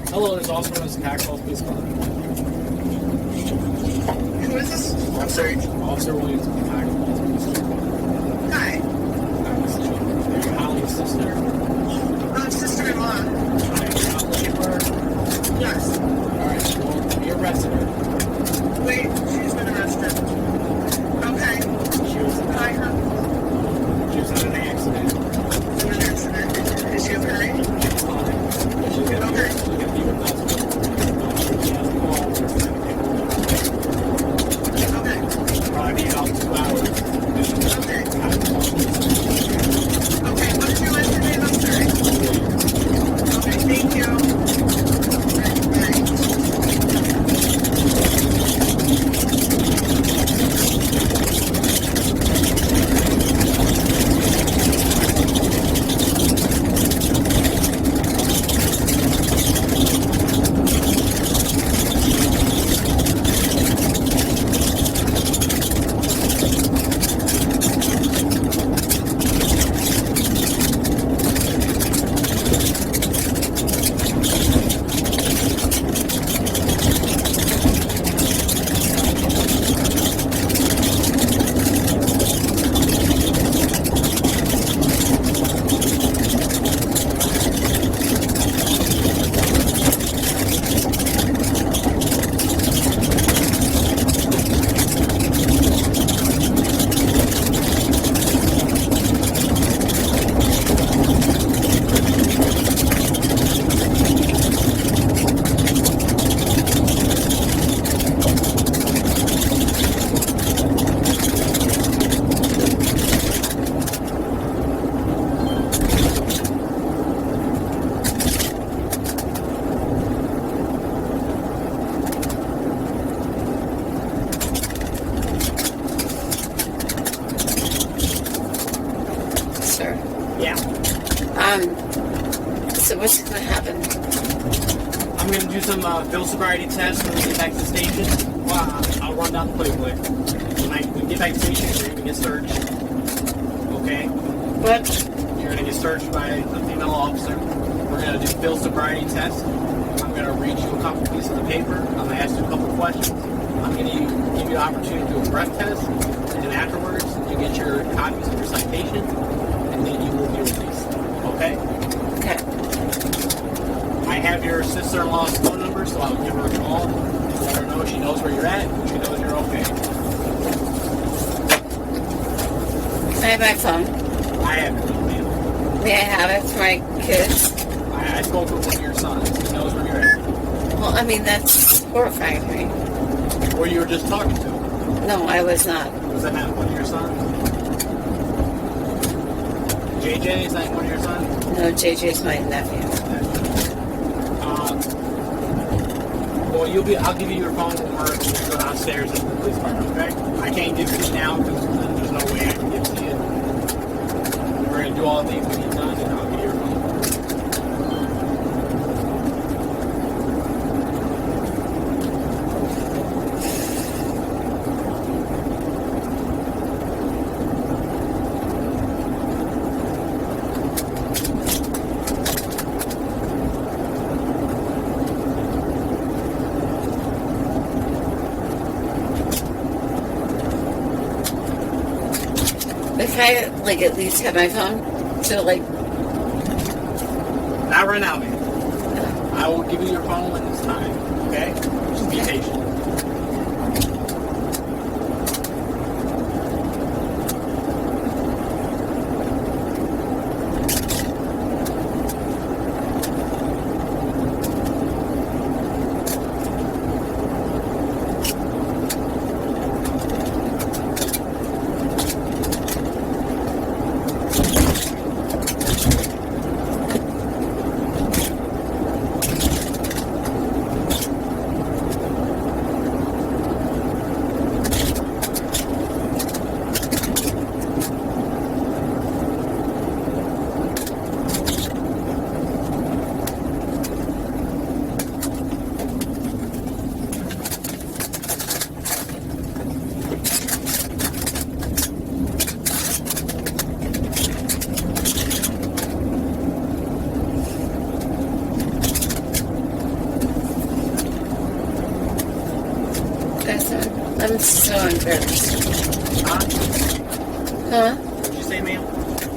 Hello, there's also a Maxwell police car. Who is this? Officer Williams from Maxwell police car. Hi. Are you Hallie's sister? Sister-in-law. Alright, you're not looking for her? Yes. Alright, well, you arrested her. Wait, she's been arrested. Okay. She was Hi, she was in an accident. In an accident. Is she okay? She's fine. She's gonna Okay. she's gonna be with us. She has a call. Okay. Probably be about 2 hours. Okay. Okay, what is your last name? I'm sorry. Okay. So what's going to happen? I'm going to do some field sobriety tests when we get back to the station. I'll run down the plate quick. When we get back to the station, you're going to get searched. Okay? What? You're going to get searched by a female officer. We're going to do field sobriety tests. I'm going to read you a couple pieces of paper. I'm going to ask you a couple questions. I'm going to give you the opportunity to do a breath test. And afterwards, you get your copies of your citation. And then you will be released. Okay? Okay. I have your sister-in-law's phone number, so I'll give her a call. Let her know she knows where you're at. She knows you're okay. I have my phone. I have it, ma'am. May I have it for my kids? I spoke with one of your sons. He knows where you're at. Well, I mean, that's horrifying to me. Who you were just talking to. No, I was not. Was that not one of your sons? JJ, is that one of your sons? No, JJ's my nephew. Well, I'll give you your phone when we go downstairs at the police department, okay? I can't give it to you now because there's no way I can give it to you. We're going to do all the things we need done, and I'll give you your phone. Can I, at least have my phone? So, Not right now, man. I will give you your phone when it's time, okay? Just be patient. I'm so embarrassed. Huh? What did you say, ma'am?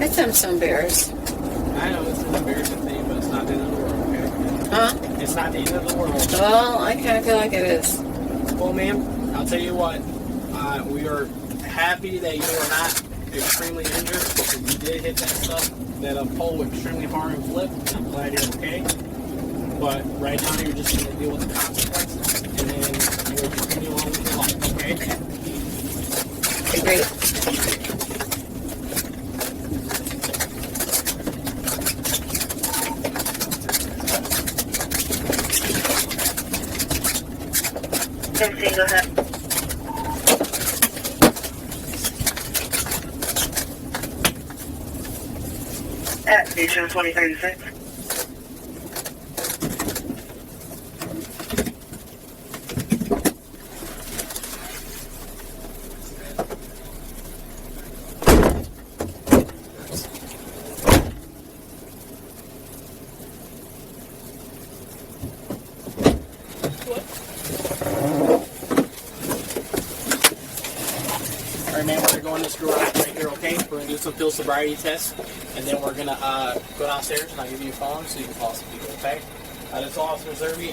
I said I'm so embarrassed. I know it's an embarrassing thing, but it's not the end of the world, okay? Huh? It's not the end of the world. Well, I kind of feel like it is. Well, ma'am, I'll tell you what. We are happy that you are not extremely injured. You did hit that stuff, that pole extremely hard and flip. I'm glad you're okay. But right now, you're just going to deal with the consequences, and then you'll continue on with your life, okay? Okay, great. Go ahead. At station 2036. Alright, man, we're going to this garage right here, okay? We're going to do some field sobriety tests, and then we're going to go downstairs, and I'll give you a phone so you can call some people, okay? That's all, Officer Zerby.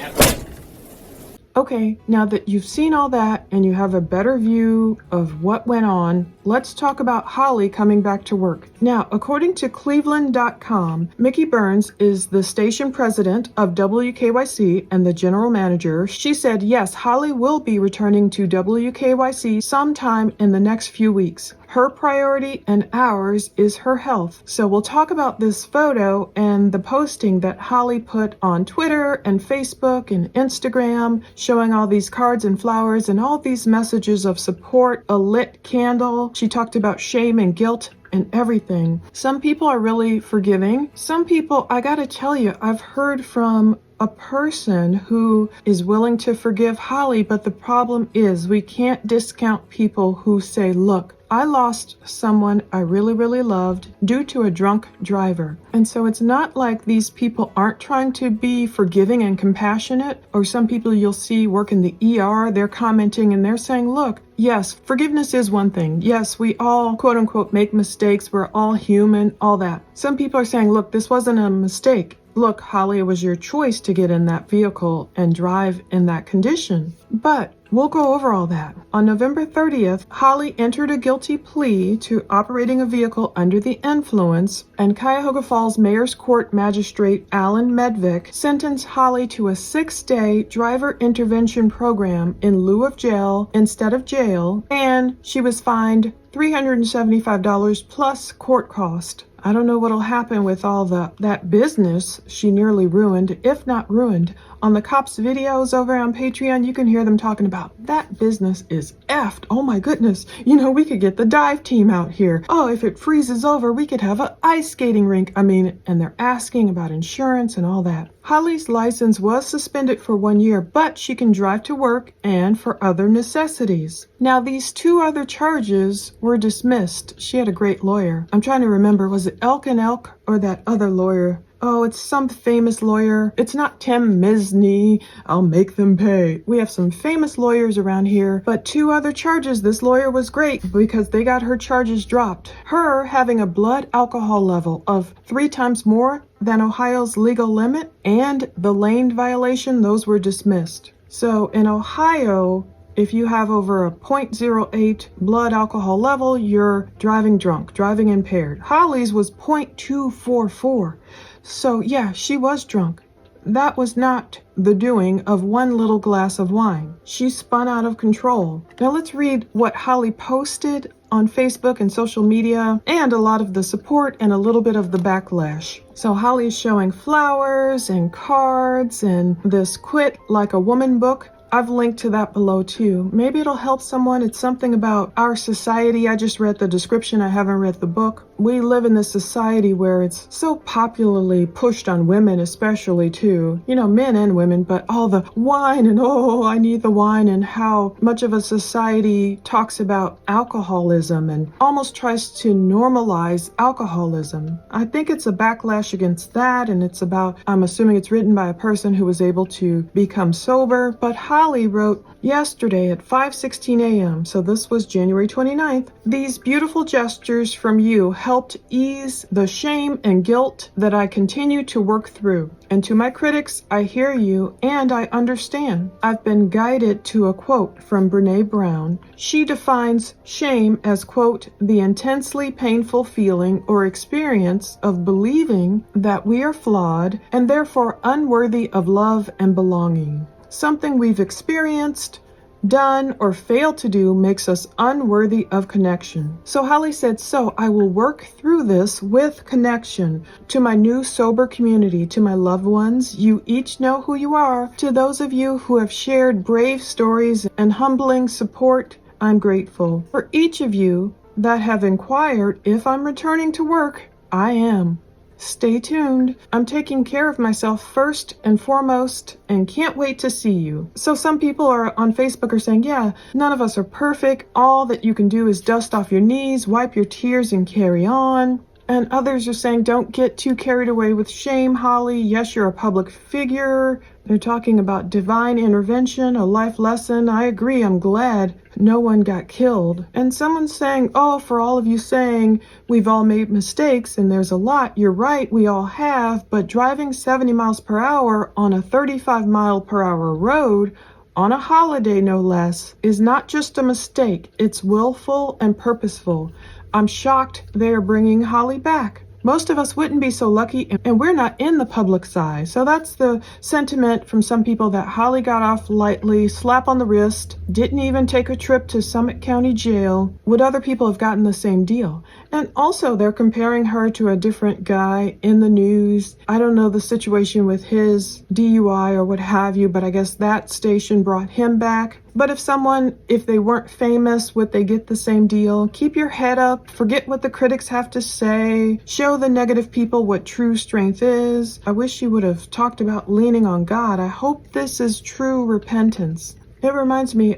Okay, now that you've seen all that and you have a better view of what went on, let's talk about Hollie coming back to work. Now, according to Cleveland.com, Mickey Burns is the station president of WKYC and the general manager. She said, yes, Hollie will be returning to WKYC sometime in the next few weeks. Her priority and ours is her health. So we'll talk about this photo and the posting that Hollie put on Twitter and Facebook and Instagram, showing all these cards and flowers and all these messages of support, a lit candle. She talked about shame and guilt and everything. Some people are really forgiving. Some people, I gotta tell you, I've heard from a person who is willing to forgive Hollie, but the problem is we can't discount people who say, look, I lost someone I really, really loved due to a drunk driver. And so it's not like these people aren't trying to be forgiving and compassionate, or some people you'll see work in the ER, they're commenting and they're saying, look, yes, forgiveness is one thing. Yes, we all, quote unquote, make mistakes. We're all human, all that. Some people are saying, look, this wasn't a mistake. Look, Hollie, it was your choice to get in that vehicle and drive in that condition. But we'll go over all that. On November 30th, Hollie entered a guilty plea to operating a vehicle under the influence, and Cuyahoga Falls Mayor's Court Magistrate Alan Medvick sentenced Hollie to a 6-day driver intervention program in lieu of jail instead of jail, and she was fined $375 plus court cost. I don't know what'll happen with all that business she nearly ruined, if not ruined. On the cops' videos over on Patreon, you can hear them talking about that business is effed. Oh my goodness. You know, we could get the dive team out here. Oh, if it freezes over, we could have an ice skating rink. And they're asking about insurance and all that. Hollie's license was suspended for 1 year, but she can drive to work and for other necessities. Now, these 2 other charges were dismissed. She had a great lawyer. I'm trying to remember, was it Elk and Elk or that other lawyer? Oh, it's some famous lawyer. It's not Tim Misney. I'll make them pay. We have some famous lawyers around here, but 2 other charges. This lawyer was great because they got her charges dropped. Her having a blood alcohol level of 3 times more than Ohio's legal limit and the lane violation, those were dismissed. So in Ohio, if you have over a 0.08 blood alcohol level, you're driving drunk, driving impaired. Hollie's was 0.244. So yeah, she was drunk. That was not the doing of 1 little glass of wine. She spun out of control. Now let's read what Hollie posted on Facebook and social media, and a lot of the support and a little bit of the backlash. So Hollie's showing flowers and cards and this Quit Like a Woman book. I've linked to that below too. Maybe it'll help someone. It's something about our society. I just read the description. I haven't read the book. We live in this society where it's so popularly pushed on women, especially too. You know, men and women, but all the wine and oh, I need the wine, and how much of a society talks about alcoholism and almost tries to normalize alcoholism. I think it's a backlash against that, and it's about, I'm assuming it's written by a person who was able to become sober. But Hollie wrote yesterday at 5:16 a.m., so this was January 29th, these beautiful gestures from you helped ease the shame and guilt that I continue to work through. And to my critics, I hear you and I understand. I've been guided to a quote from Brene Brown. She defines shame as, quote, the intensely painful feeling or experience of believing that we are flawed and therefore unworthy of love and belonging. Something we've experienced, done, or failed to do makes us unworthy of connection. So Hollie said, so I will work through this with connection to my new sober community, to my loved ones. You each know who you are. To those of you who have shared brave stories and humbling support, I'm grateful. For each of you that have inquired if I'm returning to work, I am. Stay tuned. I'm taking care of myself first and foremost and can't wait to see you. So some people are on Facebook are saying, yeah, none of us are perfect. All that you can do is dust off your knees, wipe your tears and carry on. And others are saying, don't get too carried away with shame, Hollie. Yes, you're a public figure. They're talking about divine intervention, a life lesson. I agree. I'm glad no one got killed. And someone's saying, oh, for all of you saying we've all made mistakes, and there's a lot. You're right. We all have. But driving 70 miles per hour on a 35 mile per hour road, on a holiday no less, is not just a mistake. It's willful and purposeful. I'm shocked they're bringing Hollie back. Most of us wouldn't be so lucky, and we're not in the public's eye. So that's the sentiment from some people, that Hollie got off lightly, slap on the wrist, didn't even take a trip to Summit County Jail. Would other people have gotten the same deal? And also they're comparing her to a different guy in the news. I don't know the situation with his DUI or what have you, but I guess that station brought him back. But if they weren't famous, would they get the same deal? Keep your head up, forget what the critics have to say, show the negative people what true strength is. I wish you would have talked about leaning on God. I hope this is true repentance. It reminds me,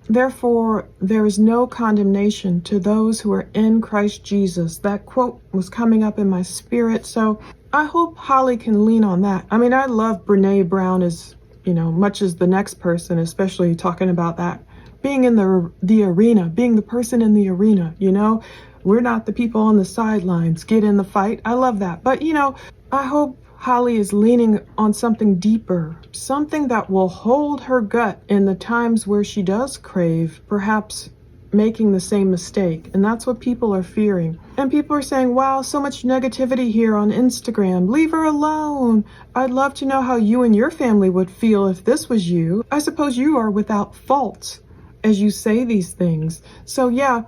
therefore, there is no condemnation to those who are in Christ Jesus. That quote was coming up in my spirit, so I hope Hollie can lean on that. I mean, I love Brene Brown as, much as the next person, especially talking about that. Being in the arena, being the person in the arena, We're not the people on the sidelines. Get in the fight. I love that. But, I hope Hollie is leaning on something deeper, something that will hold her gut in the times where she does crave, perhaps making the same mistake. And that's what people are fearing. And people are saying, wow, so much negativity here on Instagram. Leave her alone. I'd love to know how you and your family would feel if this was you. I suppose you are without fault as you say these things. So yeah,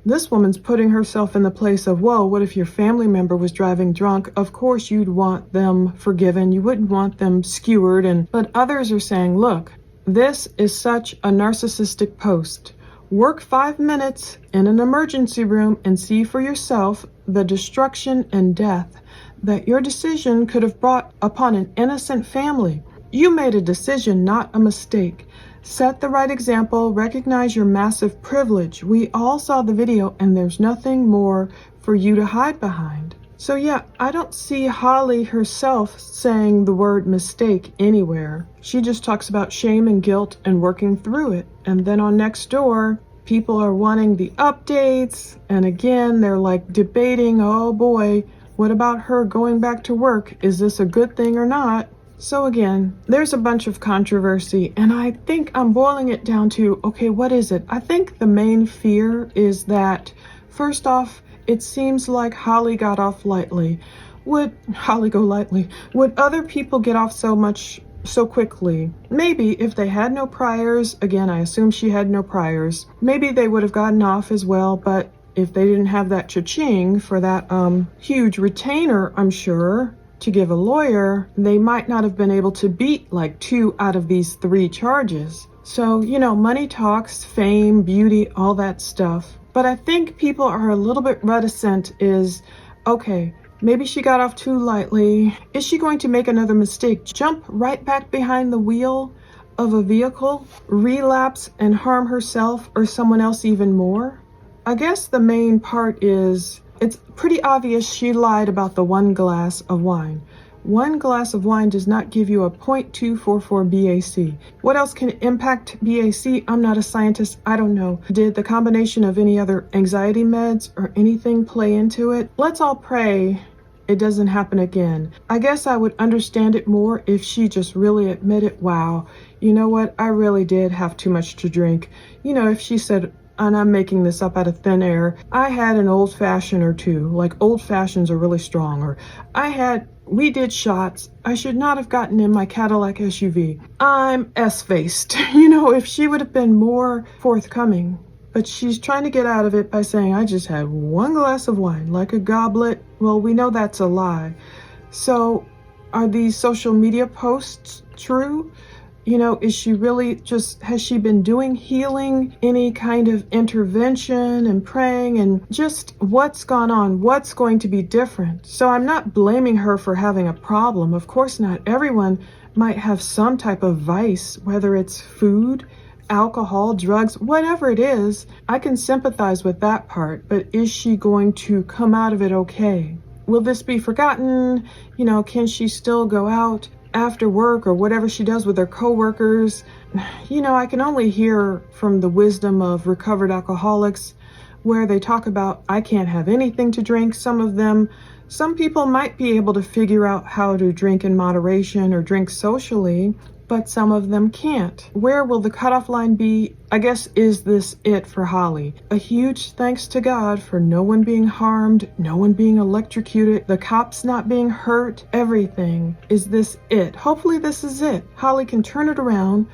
this woman's putting herself in the place of, whoa, what if your family member was driving drunk? Of course you'd want them forgiven. You wouldn't want them skewered. But others are saying, look, this is such a narcissistic post. Work 5 minutes in an emergency room and see for yourself the destruction and death that your decision could have brought upon an innocent family. You made a decision, not a mistake. Set the right example, recognize your massive privilege. We all saw the video and there's nothing more for you to hide behind. So yeah, I don't see Hollie herself saying the word mistake anywhere. She just talks about shame and guilt and working through it. And then on Nextdoor, people are wanting the updates. And again, they're like debating, oh boy, what about her going back to work? Is this a good thing or not? So again, there's a bunch of controversy, and I think I'm boiling it down to, okay, what is it? I think the main fear is that, first off, it seems like Hollie got off lightly. Would Hollie go lightly? Would other people get off so quickly? Maybe if they had no priors, again, I assume she had no priors, maybe they would have gotten off as well, but if they didn't have that cha-ching for that huge retainer, I'm sure, to give a lawyer, they might not have been able to beat like 2 out of these 3 charges. So, money talks, fame, beauty, all that stuff. But I think people are a little bit reticent is, okay, maybe she got off too lightly. Is she going to make another mistake? Jump right back behind the wheel of a vehicle, relapse and harm herself or someone else even more? I guess the main part is, it's pretty obvious she lied about the 1 glass of wine. 1 glass of wine does not give you a 0.244 BAC. What else can impact BAC? I'm not a scientist. I don't know. Did the combination of any other anxiety meds or anything play into it? Let's all pray it doesn't happen again. I guess I would understand it more if she just really admitted, wow, you know what? I really did have too much to drink. If she said, and I'm making this up out of thin air, I had an old fashioned or 2, like old fashions are really strong, or we did shots. I should not have gotten in my Cadillac SUV. I'm S-faced. If she would have been more forthcoming, but she's trying to get out of it by saying, I just had 1 glass of wine, like a goblet. Well, we know that's a lie. So are these social media posts true? Is she really has she been doing healing, any kind of intervention and praying, and just what's gone on? What's going to be different? So I'm not blaming her for having a problem. Of course not. Everyone might have some type of vice, whether it's food, alcohol, drugs, whatever it is. I can sympathize with that part, but is she going to come out of it okay? Will this be forgotten? Can she still go out after work or whatever she does with her coworkers? I can only hear from the wisdom of recovered alcoholics where they talk about, I can't have anything to drink. Some people might be able to figure out how to drink in moderation or drink socially, but some of them can't. Where will the cutoff line be? I guess, is this it for Hollie? A huge thanks to God for no one being harmed, no one being electrocuted, the cops not being hurt, everything. Is this it? Hopefully this is it. Hollie can turn it around.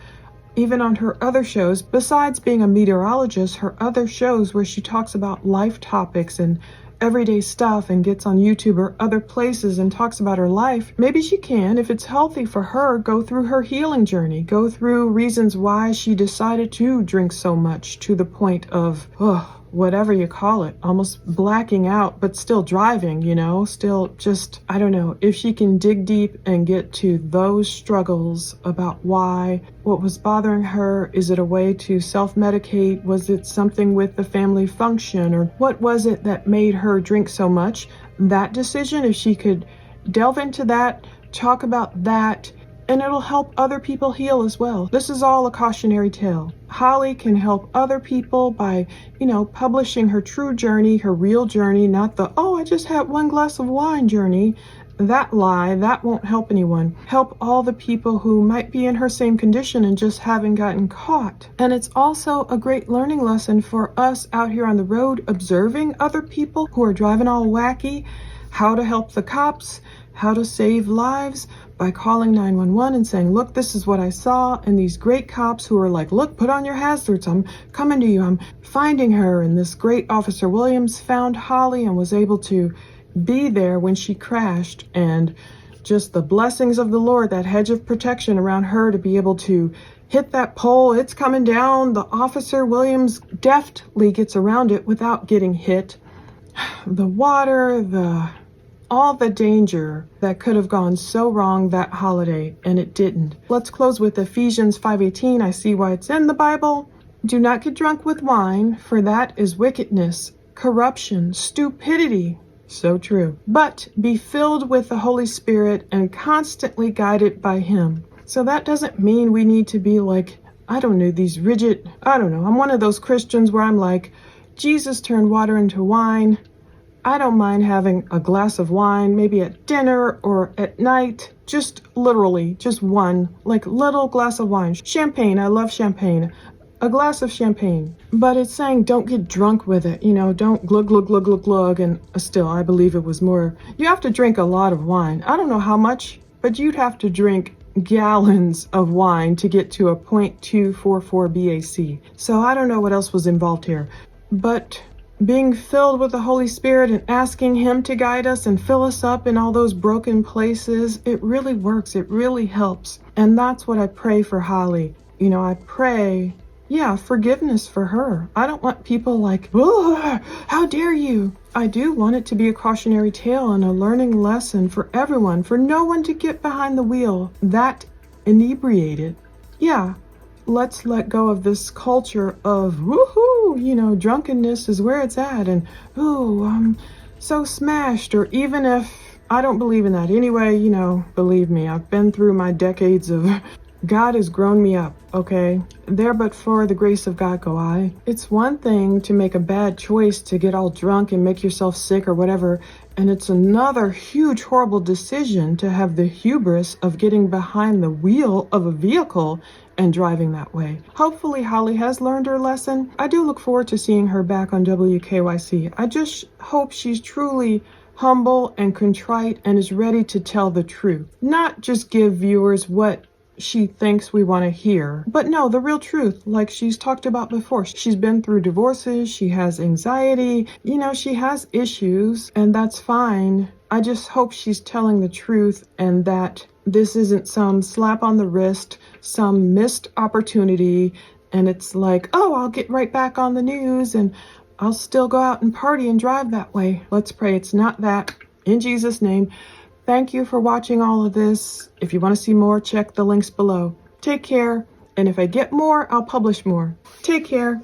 Even on her other shows, besides being a meteorologist, her other shows where she talks about life topics and everyday stuff and gets on YouTube or other places and talks about her life, maybe she can, if it's healthy for her, go through her healing journey, go through reasons why she decided to drink so much to the point of, whatever you call it, almost blacking out, but still driving, still just, I don't know, if she can dig deep and get to those struggles about why, what was bothering her. Is it a way to self-medicate? Was it something with the family function? Or what was it that made her drink so much? That decision, if she could delve into that, talk about that, and it'll help other people heal as well. This is all a cautionary tale. Hollie can help other people by, publishing her true journey, her real journey, not the, I just had one glass of wine journey. That lie, that won't help anyone. Help all the people who might be in her same condition and just haven't gotten caught. And it's also a great learning lesson for us out here on the road, observing other people who are driving all wacky, how to help the cops, how to save lives by calling 911 and saying, look, this is what I saw. And these great cops who are like, look, put on your hazards. I'm coming to you. I'm finding her. And this great Officer Williams found Hollie and was able to be there when she crashed. And just the blessings of the Lord, that hedge of protection around her to be able to hit that pole. It's coming down. The Officer Williams deftly gets around it without getting hit. The water, all the danger that could have gone so wrong that holiday, and it didn't. Let's close with Ephesians 5:18. I see why it's in the Bible. Do not get drunk with wine, for that is wickedness, corruption, stupidity. So true. But be filled with the Holy Spirit and constantly guided by Him. So that doesn't mean we need to be like, these rigid, I'm one of those Christians where I'm like, Jesus turned water into wine. I don't mind having a glass of wine, maybe at dinner or at night, just literally, just one, like little glass of wine. Champagne, I love champagne. A glass of champagne. But it's saying don't get drunk with it, don't glug, glug, glug, glug, glug. And still, I believe it was more, you have to drink a lot of wine. I don't know how much, but you'd have to drink gallons of wine to get to a 0.244 BAC. So I don't know what else was involved here. But being filled with the Holy Spirit and asking Him to guide us and fill us up in all those broken places, it really works. It really helps. And that's what I pray for Hollie. I pray, forgiveness for her. I don't want people like, how dare you? I do want it to be a cautionary tale and a learning lesson for everyone, for no one to get behind the wheel that inebriated. Let's let go of this culture of woohoo, drunkenness is where it's at, and I'm so smashed. Or even if I don't believe in that anyway, believe me, I've been through my decades of God has grown me up, okay? There but for the grace of God go I. It's one thing to make a bad choice to get all drunk and make yourself sick or whatever, and it's another huge, horrible decision to have the hubris of getting behind the wheel of a vehicle and driving that way. Hopefully Hollie has learned her lesson. I do look forward to seeing her back on WKYC. I just hope she's truly humble and contrite and is ready to tell the truth. Not just give viewers what she thinks we want to hear, but no, the real truth, like she's talked about before. She's been through divorces, she has anxiety, she has issues, and that's fine. I just hope she's telling the truth and that this isn't some slap on the wrist, some missed opportunity, and it's like, I'll get right back on the news and I'll still go out and party and drive that way. Let's pray it's not that. In Jesus' name. Thank you for watching all of this. If you want to see more, check the links below. Take care, and if I get more, I'll publish more. Take care.